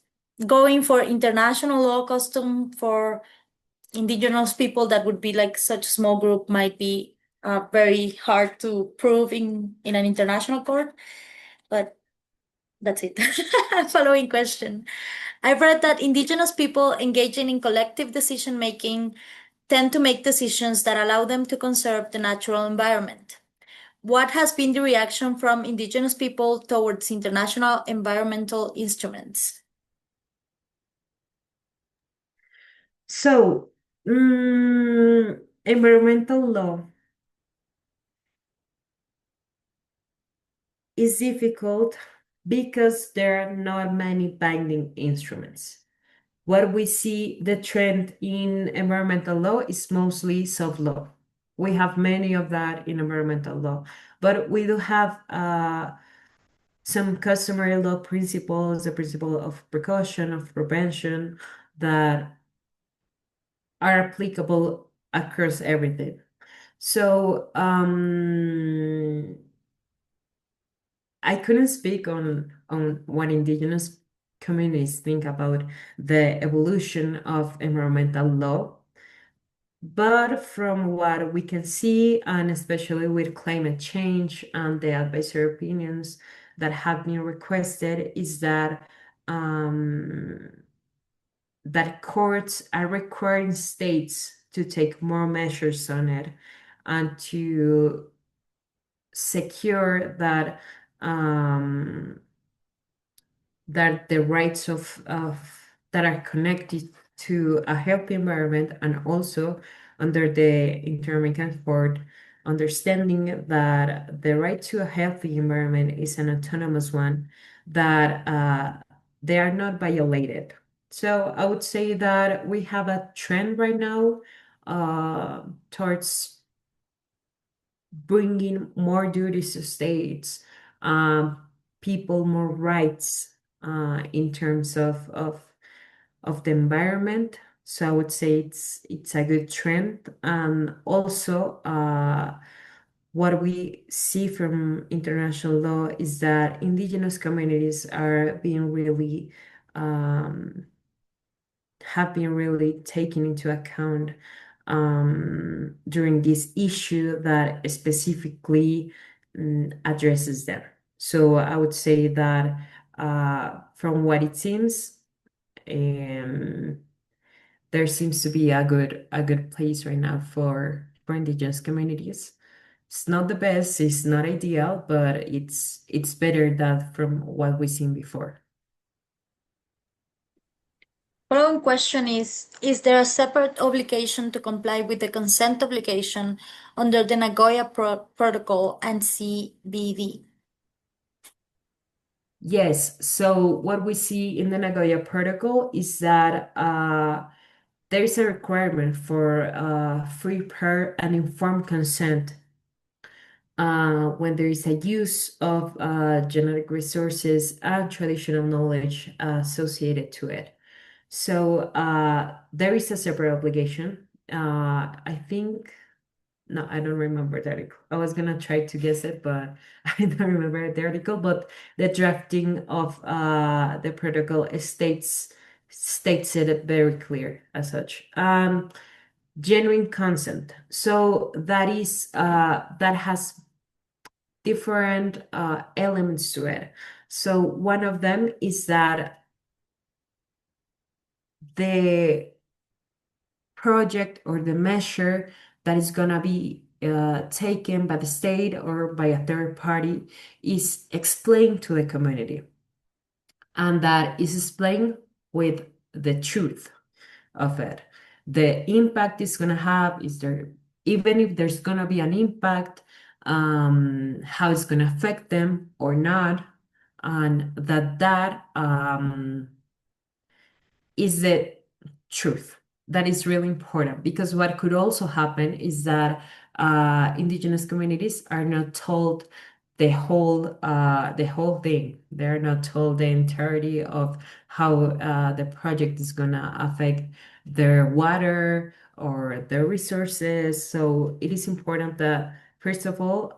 going for international law custom for indigenous people that would be like such a small group might be very hard to prove in an international court. But that's it. Following question. I've read that indigenous people engaging in collective decision making tend to make decisions that allow them to conserve the natural environment. what has been the reaction from Indigenous people towards international environmental instruments? So, environmental law is difficult because there are not many binding instruments. What we see the trend in environmental law is mostly soft law. We have many of that in environmental law, but we do have some customary law principles, the principle of precaution, of prevention, that are applicable across everything. So I couldn't speak on what Indigenous communities think about the evolution of environmental law. But from what we can see, and especially with climate change and the advisory opinions that have been requested, is um, that courts are requiring states to take more measures on it and to secure um, that the rights of that are connected to a healthy environment, and also under the Inter-American Court, understanding that the right to a healthy environment is an autonomous one, that they are not violated. So I would say that we have a trend right now towards bringing more duties to states, um, people more rights in terms of the environment. So I would say it's a good trend. And also, what we see from international law is that indigenous communities are being really have been really taken into account during this issue that specifically addresses them. So I would say that from what it seems, um, there seems to be a good place right now for indigenous communities. It's not the best, it's not ideal, but it's better than from what we've seen before. Following question is there a separate obligation to comply with the consent obligation under the Nagoya Protocol and CBD? Yes, so what we see in the Nagoya Protocol is that there is a requirement for free, prior, and informed consent when there is a use of genetic resources and traditional knowledge associated to it. So there is a separate obligation. I think, no, I don't remember the article. I was gonna try to guess it, but I don't remember the article. But the drafting of the protocol states it very clear as such. Genuine consent. So that has different elements to it. So one of them is that the project or the measure that is going to be taken by the state or by a third party is explained to the community, and that is explained with the truth of it. The impact is going to have, is there, even if there's going to be an impact, how it's going to affect them or not, and that is the truth. That is really important, because what could also happen is that indigenous communities are not told the whole thing. They're not told the entirety of how the project is gonna affect their water or their resources. So it is important that, first of all,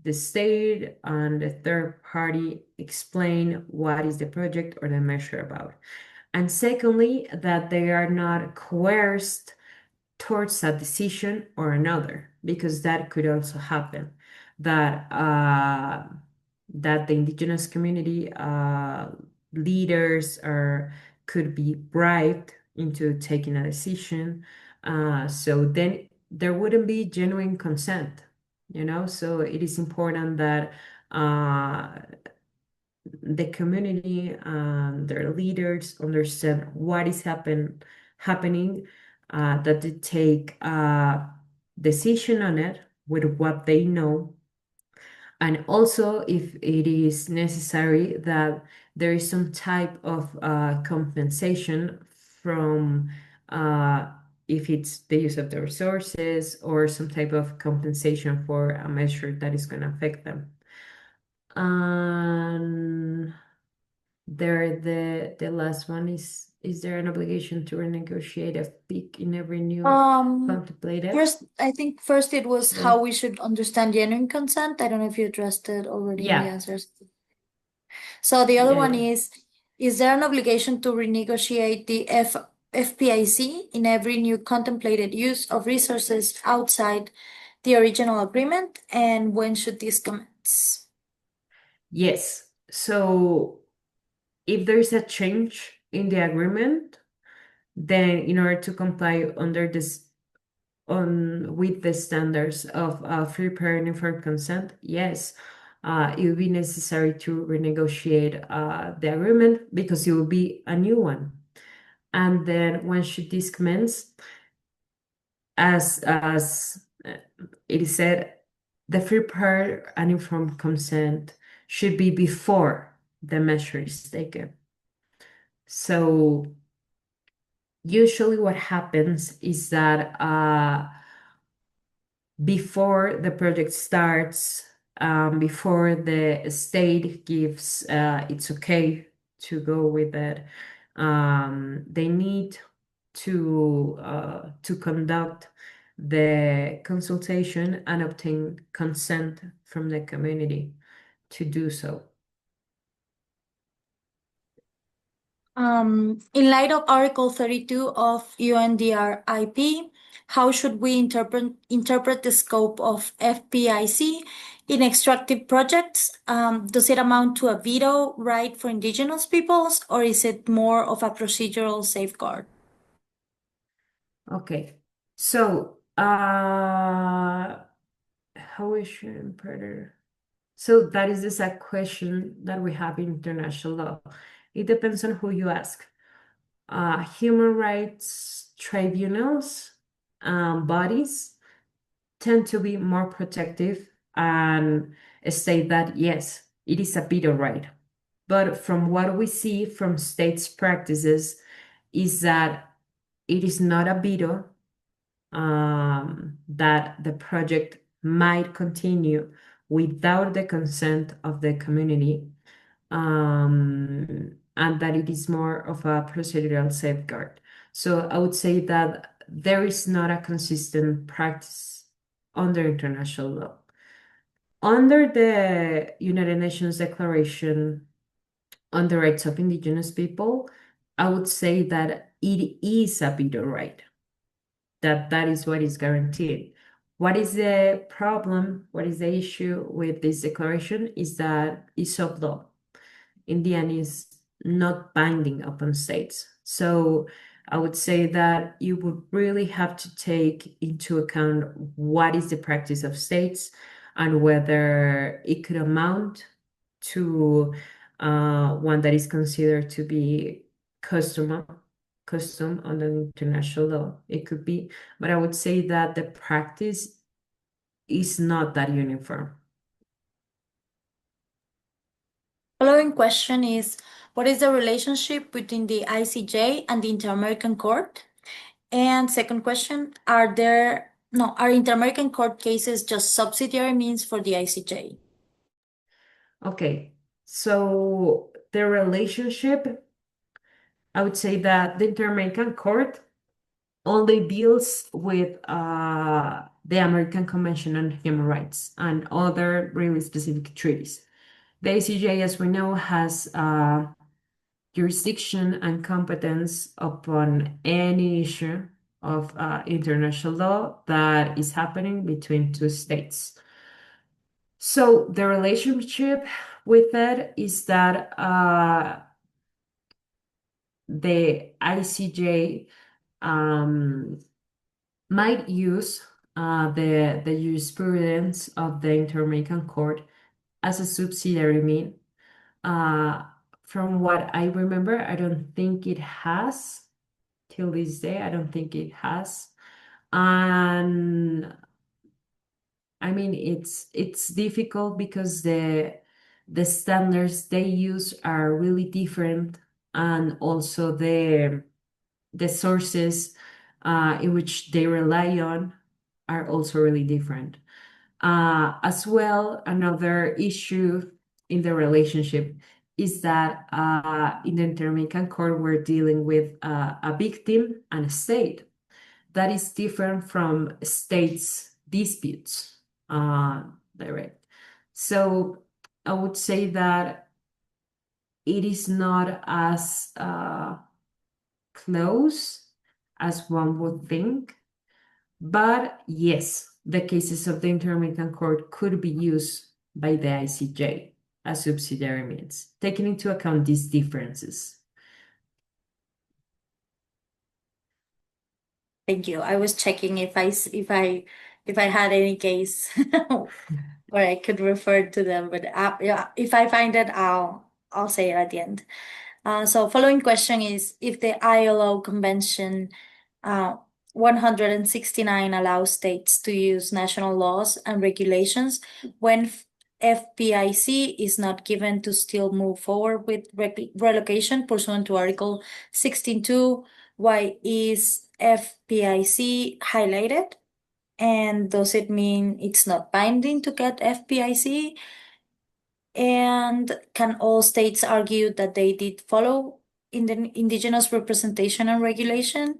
the state and the third party explain what is the project or the measure about. And secondly, that they are not coerced towards a decision or another, because that could also happen. That that the indigenous community leaders could be bribed into taking a decision. So then there wouldn't be genuine consent. So it is important that uh, the community and their leaders understand what is happening, that they take a decision on it with what they know, and also if it is necessary that there is some type of compensation from uh, if it's the use of the resources or some type of compensation for a measure that is going to affect them. And the last one is there an obligation to renegotiate a peak in every new Um, contemplated? First, I think first it was how Right? we should understand genuine consent. I don't know if you addressed it already in the Yeah, answers. So the other yeah, one yeah. is there an obligation to renegotiate the FPIC in every new contemplated use of resources outside the original agreement? And when should this commence? Yes. So if there is a change in the agreement, then in order to comply under this on with the standards of free, prior, and informed consent, yes, it will be necessary to renegotiate the agreement because it will be a new one. And then when should this commence? As it is said, the free, prior, and informed consent should be before the measure is taken. So usually what happens is that before the project starts, before the state gives it's okay to go with it, they need to conduct the consultation and obtain consent from the community to do so. In light of Article 32 of UNDRIP, how should we interpret the scope of FPIC in extractive projects? Does it amount to a veto right for Indigenous peoples, or is it more of a procedural safeguard? Okay, so how we should interpret. So that is the exact question that we have in international law. It depends on who you ask. Human rights tribunals, bodies tend to be more protective and state that yes, it is a veto right. But from what we see from states' practices is that it is not a veto, that the project might continue without the consent of the community, and that it is more of a procedural safeguard. So I would say that there is not a consistent practice under international law. Under the United Nations Declaration on the Rights of Indigenous People, I would say that it is a veto right, that is what is guaranteed. What is the problem? What is the issue with this declaration is that it's soft law. In the end, is not binding upon states. So I would say that you would really have to take into account what is the practice of states and whether it could amount to one that is considered to be custom custom under international law. It could be, but I would say that the practice is not that uniform. Following question is, what is the relationship between the ICJ and the Inter-American Court? And second question, are Inter-American Court cases just subsidiary means for the ICJ? Okay, so the relationship, I would say that the Inter-American Court only deals with the American Convention on Human Rights and other really specific treaties. The ICJ, as we know, has jurisdiction and competence upon any issue of international law that is happening between two states. So the relationship with that is that the ICJ might use the jurisprudence of the Inter-American Court as a subsidiary mean. Uh, from what I remember, I don't think it has till this day. I don't think it has. And I mean, it's difficult because the standards they use are really different, and also the sources in which they rely on are also really different. As well, another issue in the relationship is that in the Inter-American Court, we're dealing with a victim and a state. That is different from states' disputes, direct. So I would say that it is not as close as one would think. But yes, the cases of the Inter-American Court could be used by the ICJ as subsidiary means, taking into account these differences. Thank you. I was checking if I had any case where I could refer to them, but yeah, if I find it, I'll say it at the end. So following question is if the ILO Convention 169 allows states to use national laws and regulations when FPIC is not given to still move forward with relocation pursuant to Article 16.2, why is FPIC highlighted? And does it mean it's not binding to get FPIC? And can all states argue that they did follow in the indigenous representation and regulation?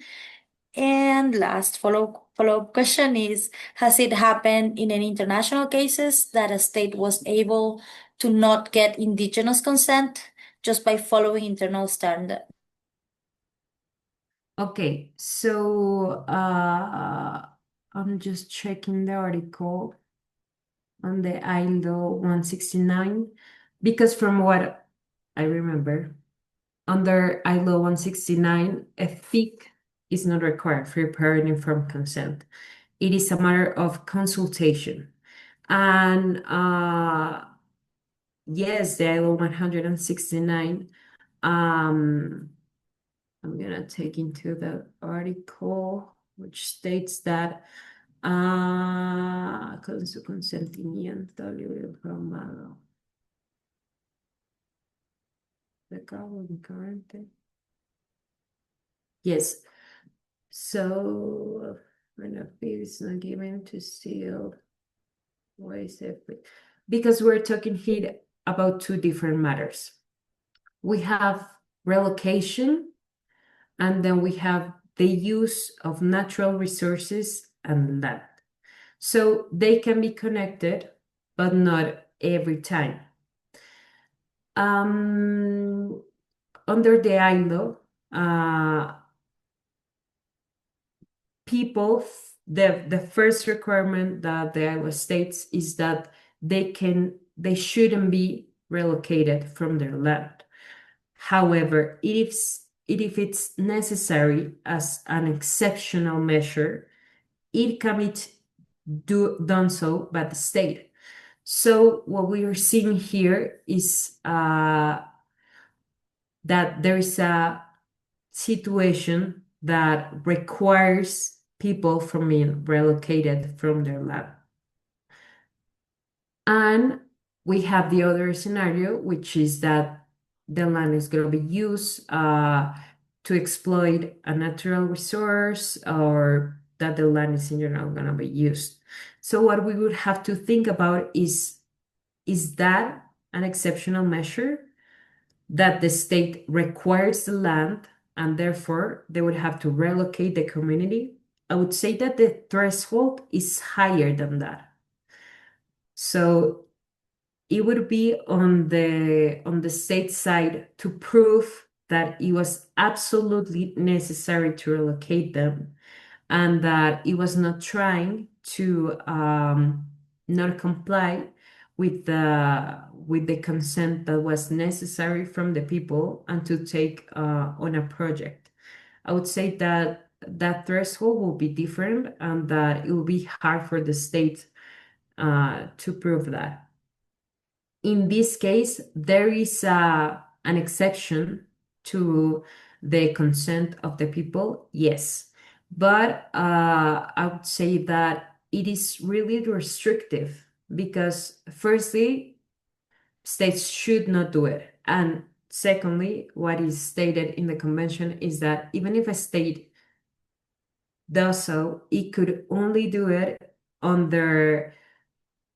And last follow-up question is, has it happened in any international cases that a state was able to not get indigenous consent just by following internal standard? Okay, so I'm just checking the article on the ILO 169 because from what I remember, under ILO 169, a fee is not required for preparing informed consent. It is a matter of consultation. And yes, the ILO 169, I'm gonna take into the article which states that con su consentimiento libre informado de cabo concurrente. Yes. So when a fee is not given to seal, why is it? Because we're talking here about two different matters. We have relocation, and then we have the use of natural resources and land. So they can be connected, but not every time. Under the ILO, people, the first requirement that the ILO states is that they shouldn't be relocated from their land. However, if it's necessary as an exceptional measure, it can be done so by the state. So what we are seeing here is that there is a situation that requires people from being relocated from their land. And we have the other scenario, which is that the land is going to be used to exploit a natural resource, or that the land is in general going to be used. So what we would have to think about is that an exceptional measure that the state requires the land and therefore they would have to relocate the community? I would say that the threshold is higher than that. So it would be on the state side to prove that it was absolutely necessary to relocate them, and that it was not trying to not comply with the consent that was necessary from the people and to take on a project. I would say that that threshold will be different and that it will be hard for the state to prove that. In this case, there is an exception to the consent of the people, yes. But I would say that it is really restrictive because, firstly, states should not do it. And secondly, what is stated in the convention is that even if a state does so, it could only do it under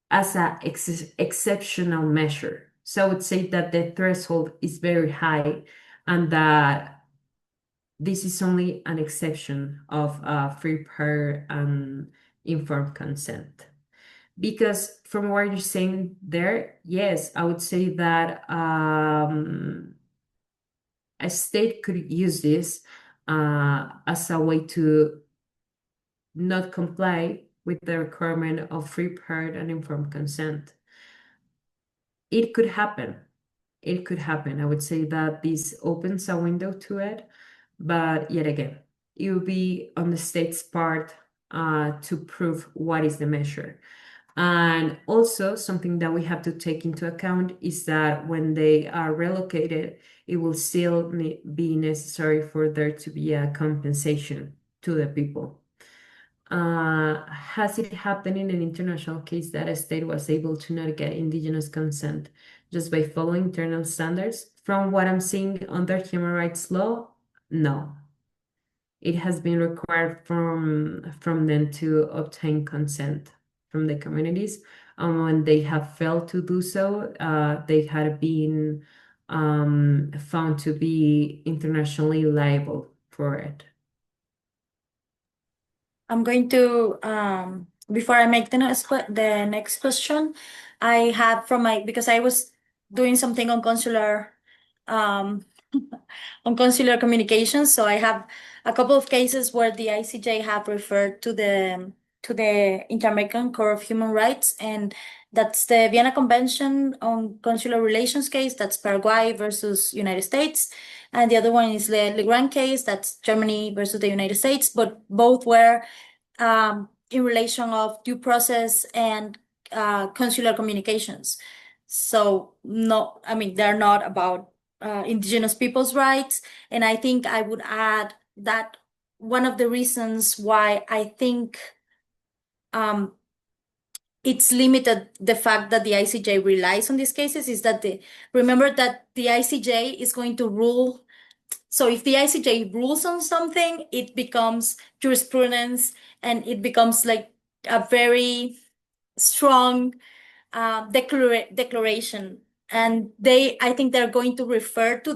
as a exceptional measure. So I would say that the threshold is very high and that this is only an exception of free, prior, and informed consent. Because from what you're saying there, yes, I would say that a state could use this as a way to not comply with the requirement of free, prior, and informed consent. It could happen. It could happen. I would say that this opens a window to it, but yet again, it will be on the state's part to prove what is the measure. And also, something that we have to take into account is that when they are relocated, it will still be necessary for there to be a compensation to the people. Has it happened in an international case that a state was able to not get indigenous consent just by following internal standards? From what I'm seeing under human rights law, no. It has been required from them to obtain consent from the communities. When they have failed to do so, they had been found to be internationally liable for it. I'm going to before I make the next question, I have from my because I was doing something on consular um on consular communications, so I have a couple of cases where the ICJ have referred to the Inter-American Court of Human Rights, and that's the Vienna Convention on Consular Relations case, that's Paraguay versus United States, and the other one is the Legrand case, that's Germany versus the United States, but both were in relation of due process and consular communications. So no, I mean, they're not about indigenous people's rights. And I think I would add that one of the reasons why I think it's limited the fact that the ICJ relies on these cases is that remember that the ICJ is going to rule. So if the ICJ rules on something, it becomes jurisprudence and it becomes like a very strong declaration. And I think they're going to refer to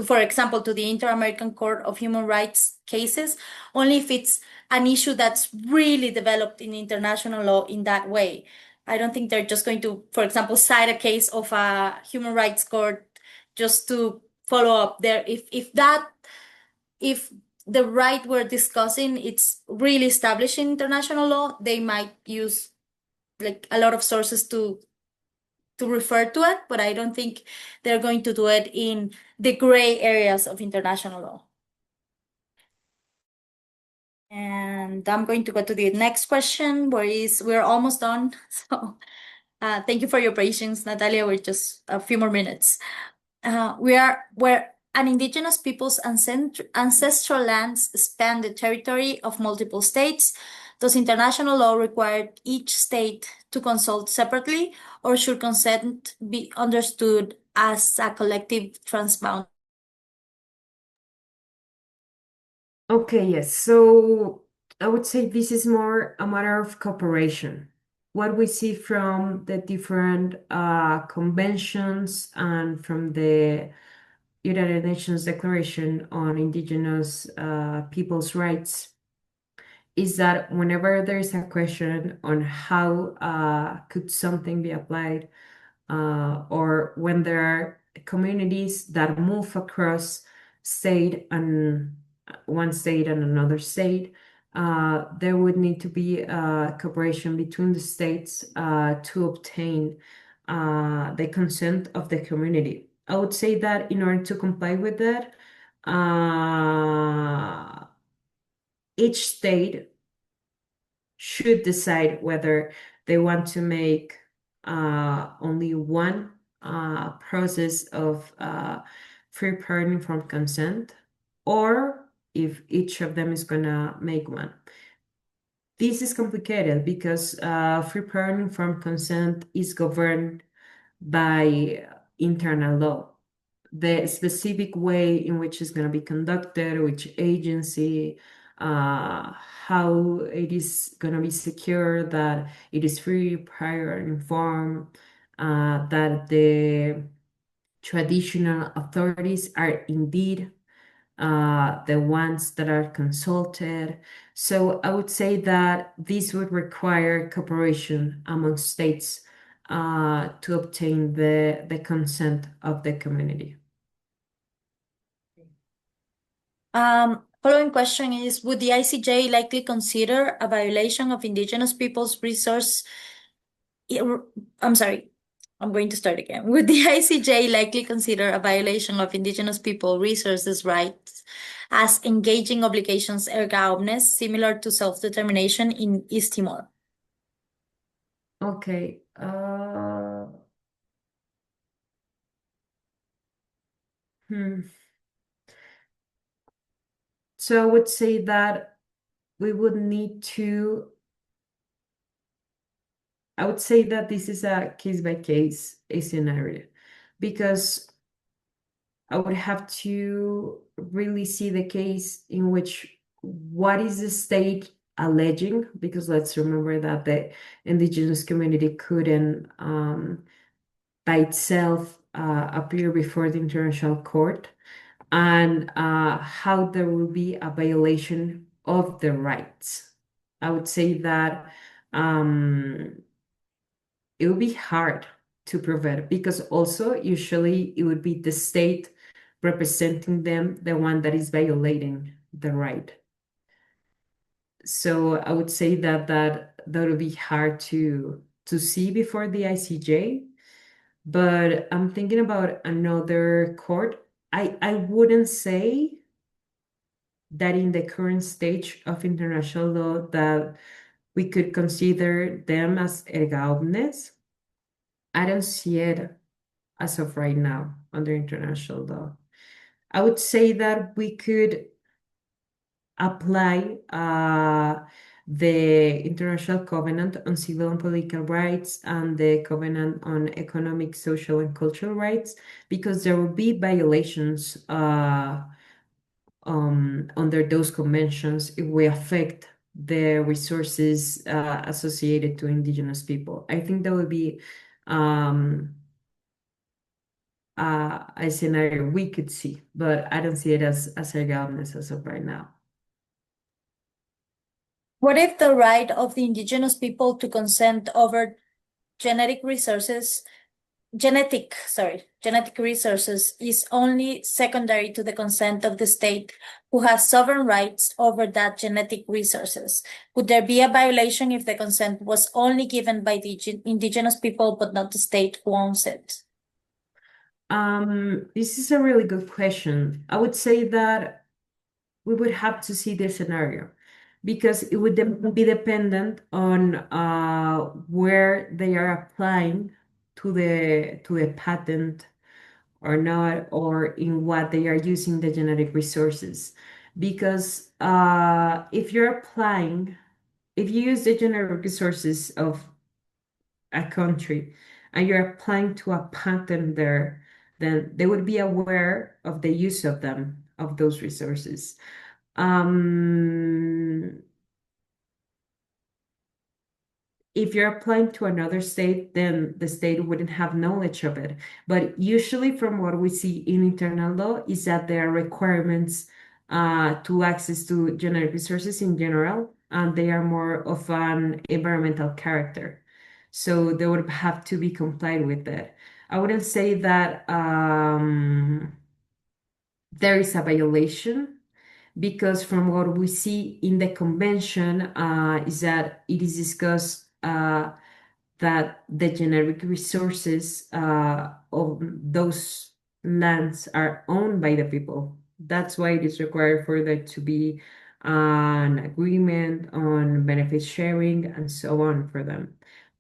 for example, to the Inter-American Court of Human Rights cases, only if it's an issue that's really developed in international law in that way. I don't think they're just going to, for example, cite a case of a human rights court just to follow up there. If the right we're discussing it's really established in international law, they might use like a lot of sources to refer to it, but I don't think they're going to do it in the gray areas of international law. And I'm going to go to the next question, we're almost done. So thank you for your patience, Natalia. We're just a few more minutes. Where an indigenous people's ancestral lands span the territory of multiple states, does international law require each state to consult separately, or should consent be understood as a collective transbound? Okay, yes. So I would say this is more a matter of cooperation. What we see from the different conventions and from the United Nations Declaration on Indigenous Peoples' Rights is that whenever there is a question on how could something be applied, or when there are communities that move across state and one state and another state, there would need to be cooperation between the states to obtain the consent of the community. I would say that in order to comply with that, each state should decide whether they want to make only one process of free parenting from consent, or if each of them is gonna make one. This is complicated because free parenting from consent is governed by internal law. The specific way in which it's going to be conducted, which agency, how it is going to be secure, that it is free, prior, and informed, that the traditional authorities are indeed the ones that are consulted. So I would say that this would require cooperation among states to obtain the consent of the community. Following question is, would the ICJ likely consider a violation of Indigenous people's resource? I'm sorry, I'm going to start again. Would the ICJ likely consider a violation of Indigenous people resources rights as engaging obligations erga omnes, similar to self-determination in East Timor? Okay. Hmm. So I would say that we would need to, I would say that this is a case by case scenario, because I would have to really see the case in which what is the state alleging, because let's remember that the indigenous community couldn't by itself appear before the international court, and how there will be a violation of the rights. I would say that it would be hard to prevent, because also usually it would be the state representing them, the one that is violating the right. So I would say that would be hard to see before the ICJ. But I'm thinking about another court. I wouldn't say that in the current stage of international law that we could consider them as erga omnes. I don't see it as of right now under international law. I would say that we could apply the International Covenant on Civil and Political Rights and the Covenant on Economic, Social, and Cultural Rights, because there will be violations under those conventions if we affect the resources associated to indigenous people. I think that would be a scenario we could see, but I don't see it as a governance as of right now. What if the right of the Indigenous people to consent over genetic resources is only secondary to the consent of the state who has sovereign rights over that genetic resources? Would there be a violation if the consent was only given by the indigenous people but not the state who owns it? This is a really good question. I would say that we would have to see the scenario, because it would be dependent on where they are applying to the patent or not, or in what they are using the genetic resources. Because if you use the genetic resources of a country and you're applying to a patent there, then they would be aware of the use of them, of those resources. If you're applying to another state, then the state wouldn't have knowledge of it. But usually, from what we see in internal law, is that there are requirements to access to genetic resources in general, and they are more of an environmental character. So they would have to be complied with that. I wouldn't say that there is a violation, because from what we see in the convention is that it is discussed that the generic resources of those lands are owned by the people. That's why it is required for there to be an agreement on benefit sharing, and so on for them.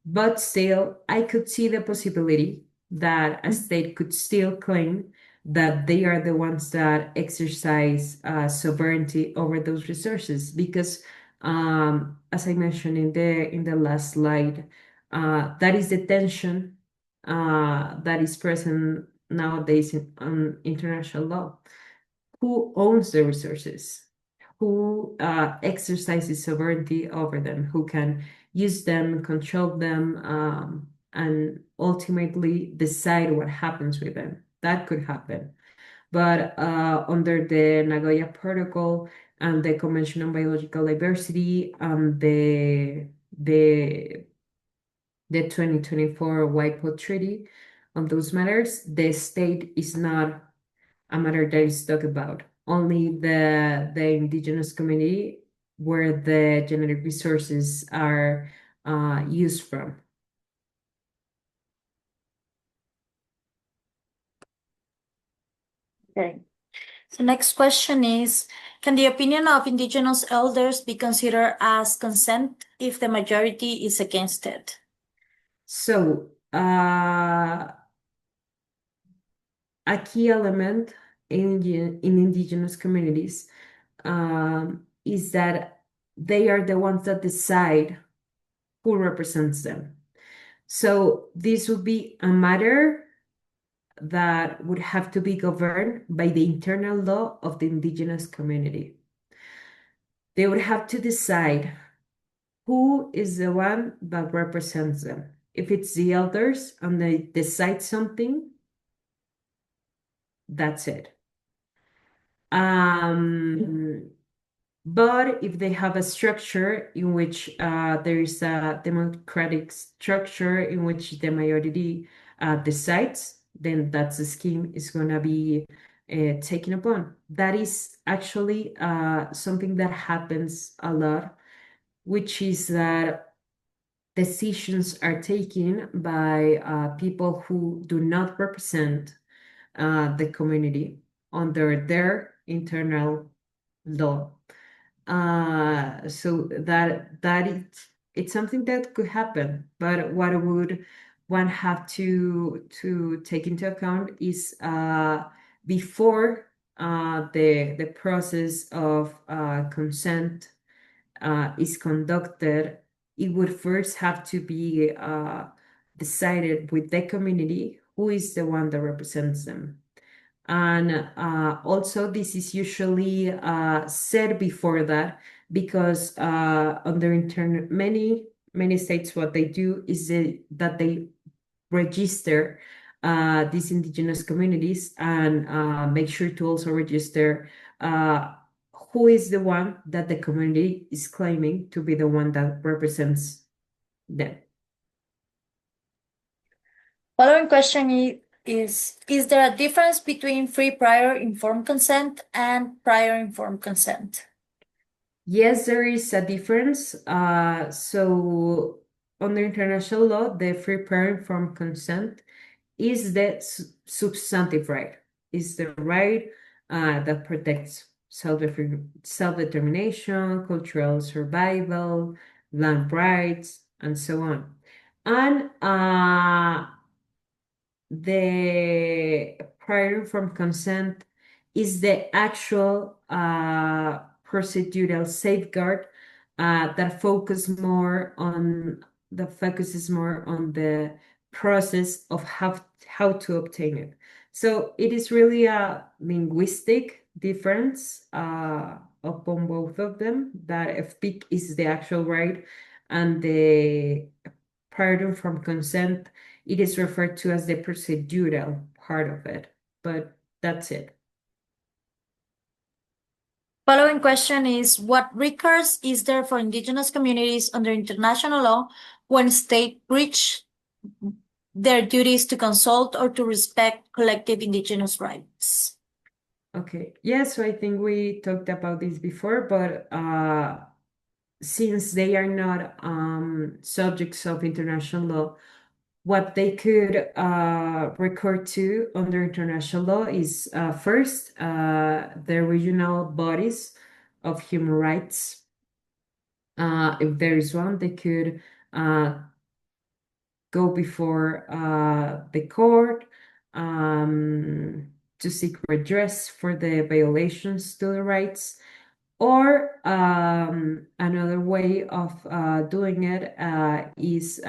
But still, I could see the possibility that a state could still claim that they are the ones that exercise sovereignty over those resources because, as I mentioned in the last slide, that is the tension that is present nowadays on international law. Who owns the resources? Who exercises sovereignty over them? Who can use them, control them, and ultimately decide what happens with them? That could happen. But under the Nagoya Protocol and the Convention on Biological Diversity and the the 2024 WIPO Treaty on those matters, the state is not a matter that is talked about. Only the indigenous community where the genetic resources are used from. Okay. So next question is, can the opinion of indigenous elders be considered as consent if the majority is against it? So a key element in indigenous communities is that they are the ones that decide who represents them. So this would be a matter that would have to be governed by the internal law of the indigenous community. They would have to decide who is the one that represents them. If it's the elders and they decide something, that's it. But if they have a structure in which there is a democratic structure in which the majority decides, then that scheme is going to be taken upon. That is actually something that happens a lot, which is that decisions are taken by people who do not represent the community under their internal law. So it's something that could happen, but what would one have to take into account is before the process of consent is conducted, it would first have to be decided with the community who is the one that represents them. And also, this is usually said before that because under many states, what they do is that they register these indigenous communities and make sure to also register who is the one that the community is claiming to be the one that represents them. Following question is there a difference between free prior informed consent and prior informed consent? Yes, there is a difference. So under international law, the free prior informed consent is the substantive right, is the right that protects self-determination, cultural survival, land rights, and so on. And the prior informed consent is the actual procedural safeguard that focuses more on the process of how to obtain it. So it is really a linguistic difference upon both of them, that FPIC is the actual right and the pardon from consent, it is referred to as the procedural part of it, but that's it. Following question is, what recourse is there for indigenous communities under international law when states breach their duties to consult or to respect collective indigenous rights? Okay, yeah, so I think we talked about this before, but since they are not subjects of international law, what they could record to under international law is first the regional bodies of human rights. If there is one, they could go before the court to seek redress for the violations to the rights. Or another way of doing it is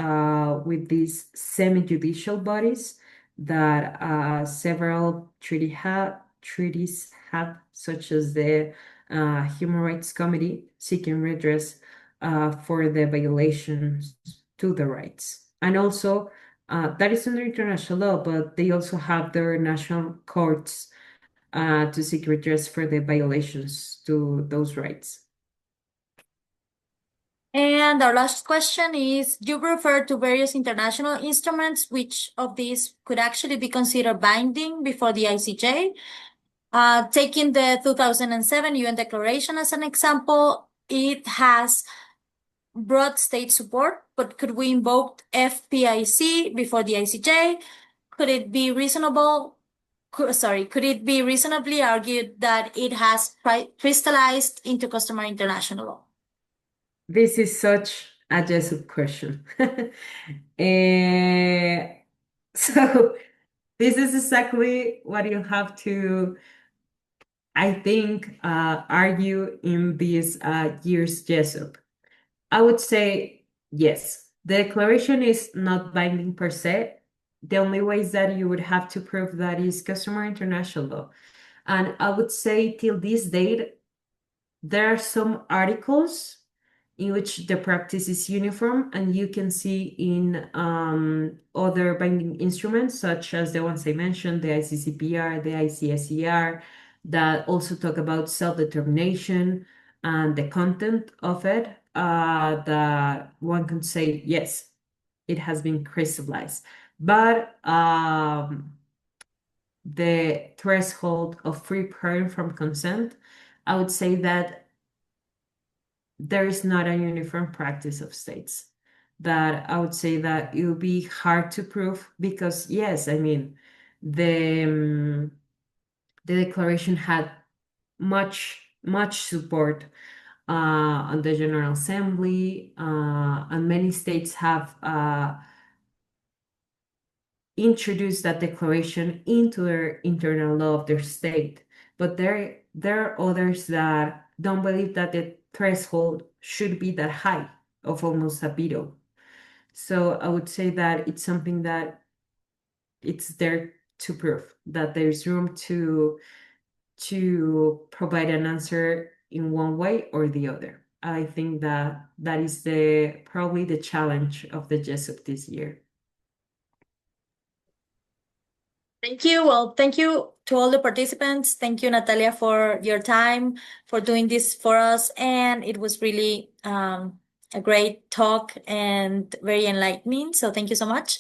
with these semi-judicial bodies that several treaties have, such as the Human Rights Committee, seeking redress for the violations to the rights. And also, that is under international law, but they also have their national courts to seek redress for the violations to those rights. And our last question is, you refer to various international instruments. Which of these could actually be considered binding before the ICJ? Taking the 2007 UN Declaration as an example, it has broad state support, but could we invoke FPIC before the ICJ? Could it be could it be reasonably argued that it has crystallized into customary international law? This is such a Jessup question. Eh, so this is exactly what you have to, I think, argue in this year's Jessup. I would say yes. The declaration is not binding per se. The only way is that you would have to prove that is customary international law. And I would say till this date, there are some articles in which the practice is uniform, and you can see in other binding instruments, such as the ones I mentioned, the ICCPR, the ICSER, that also talk about self-determination and the content of it, that one can say, yes, it has been crystallized. But the threshold of free prayer from consent, I would say that there is not a uniform practice of states. That I would say that it would be hard to prove because, yes, I mean, the declaration had much support on the General Assembly, and many states have introduce that declaration into their internal law of their state. But there are others that don't believe that the threshold should be that high of almost a veto. So I would say that it's something that it's there to prove that there's room to provide an answer in one way or the other. I think that that is the probably the challenge of the Jessup this year. Thank you. Well, thank you to all the participants. Thank you, Natalia, for your time, for doing this for us. And it was really a great talk and very enlightening. So thank you so much.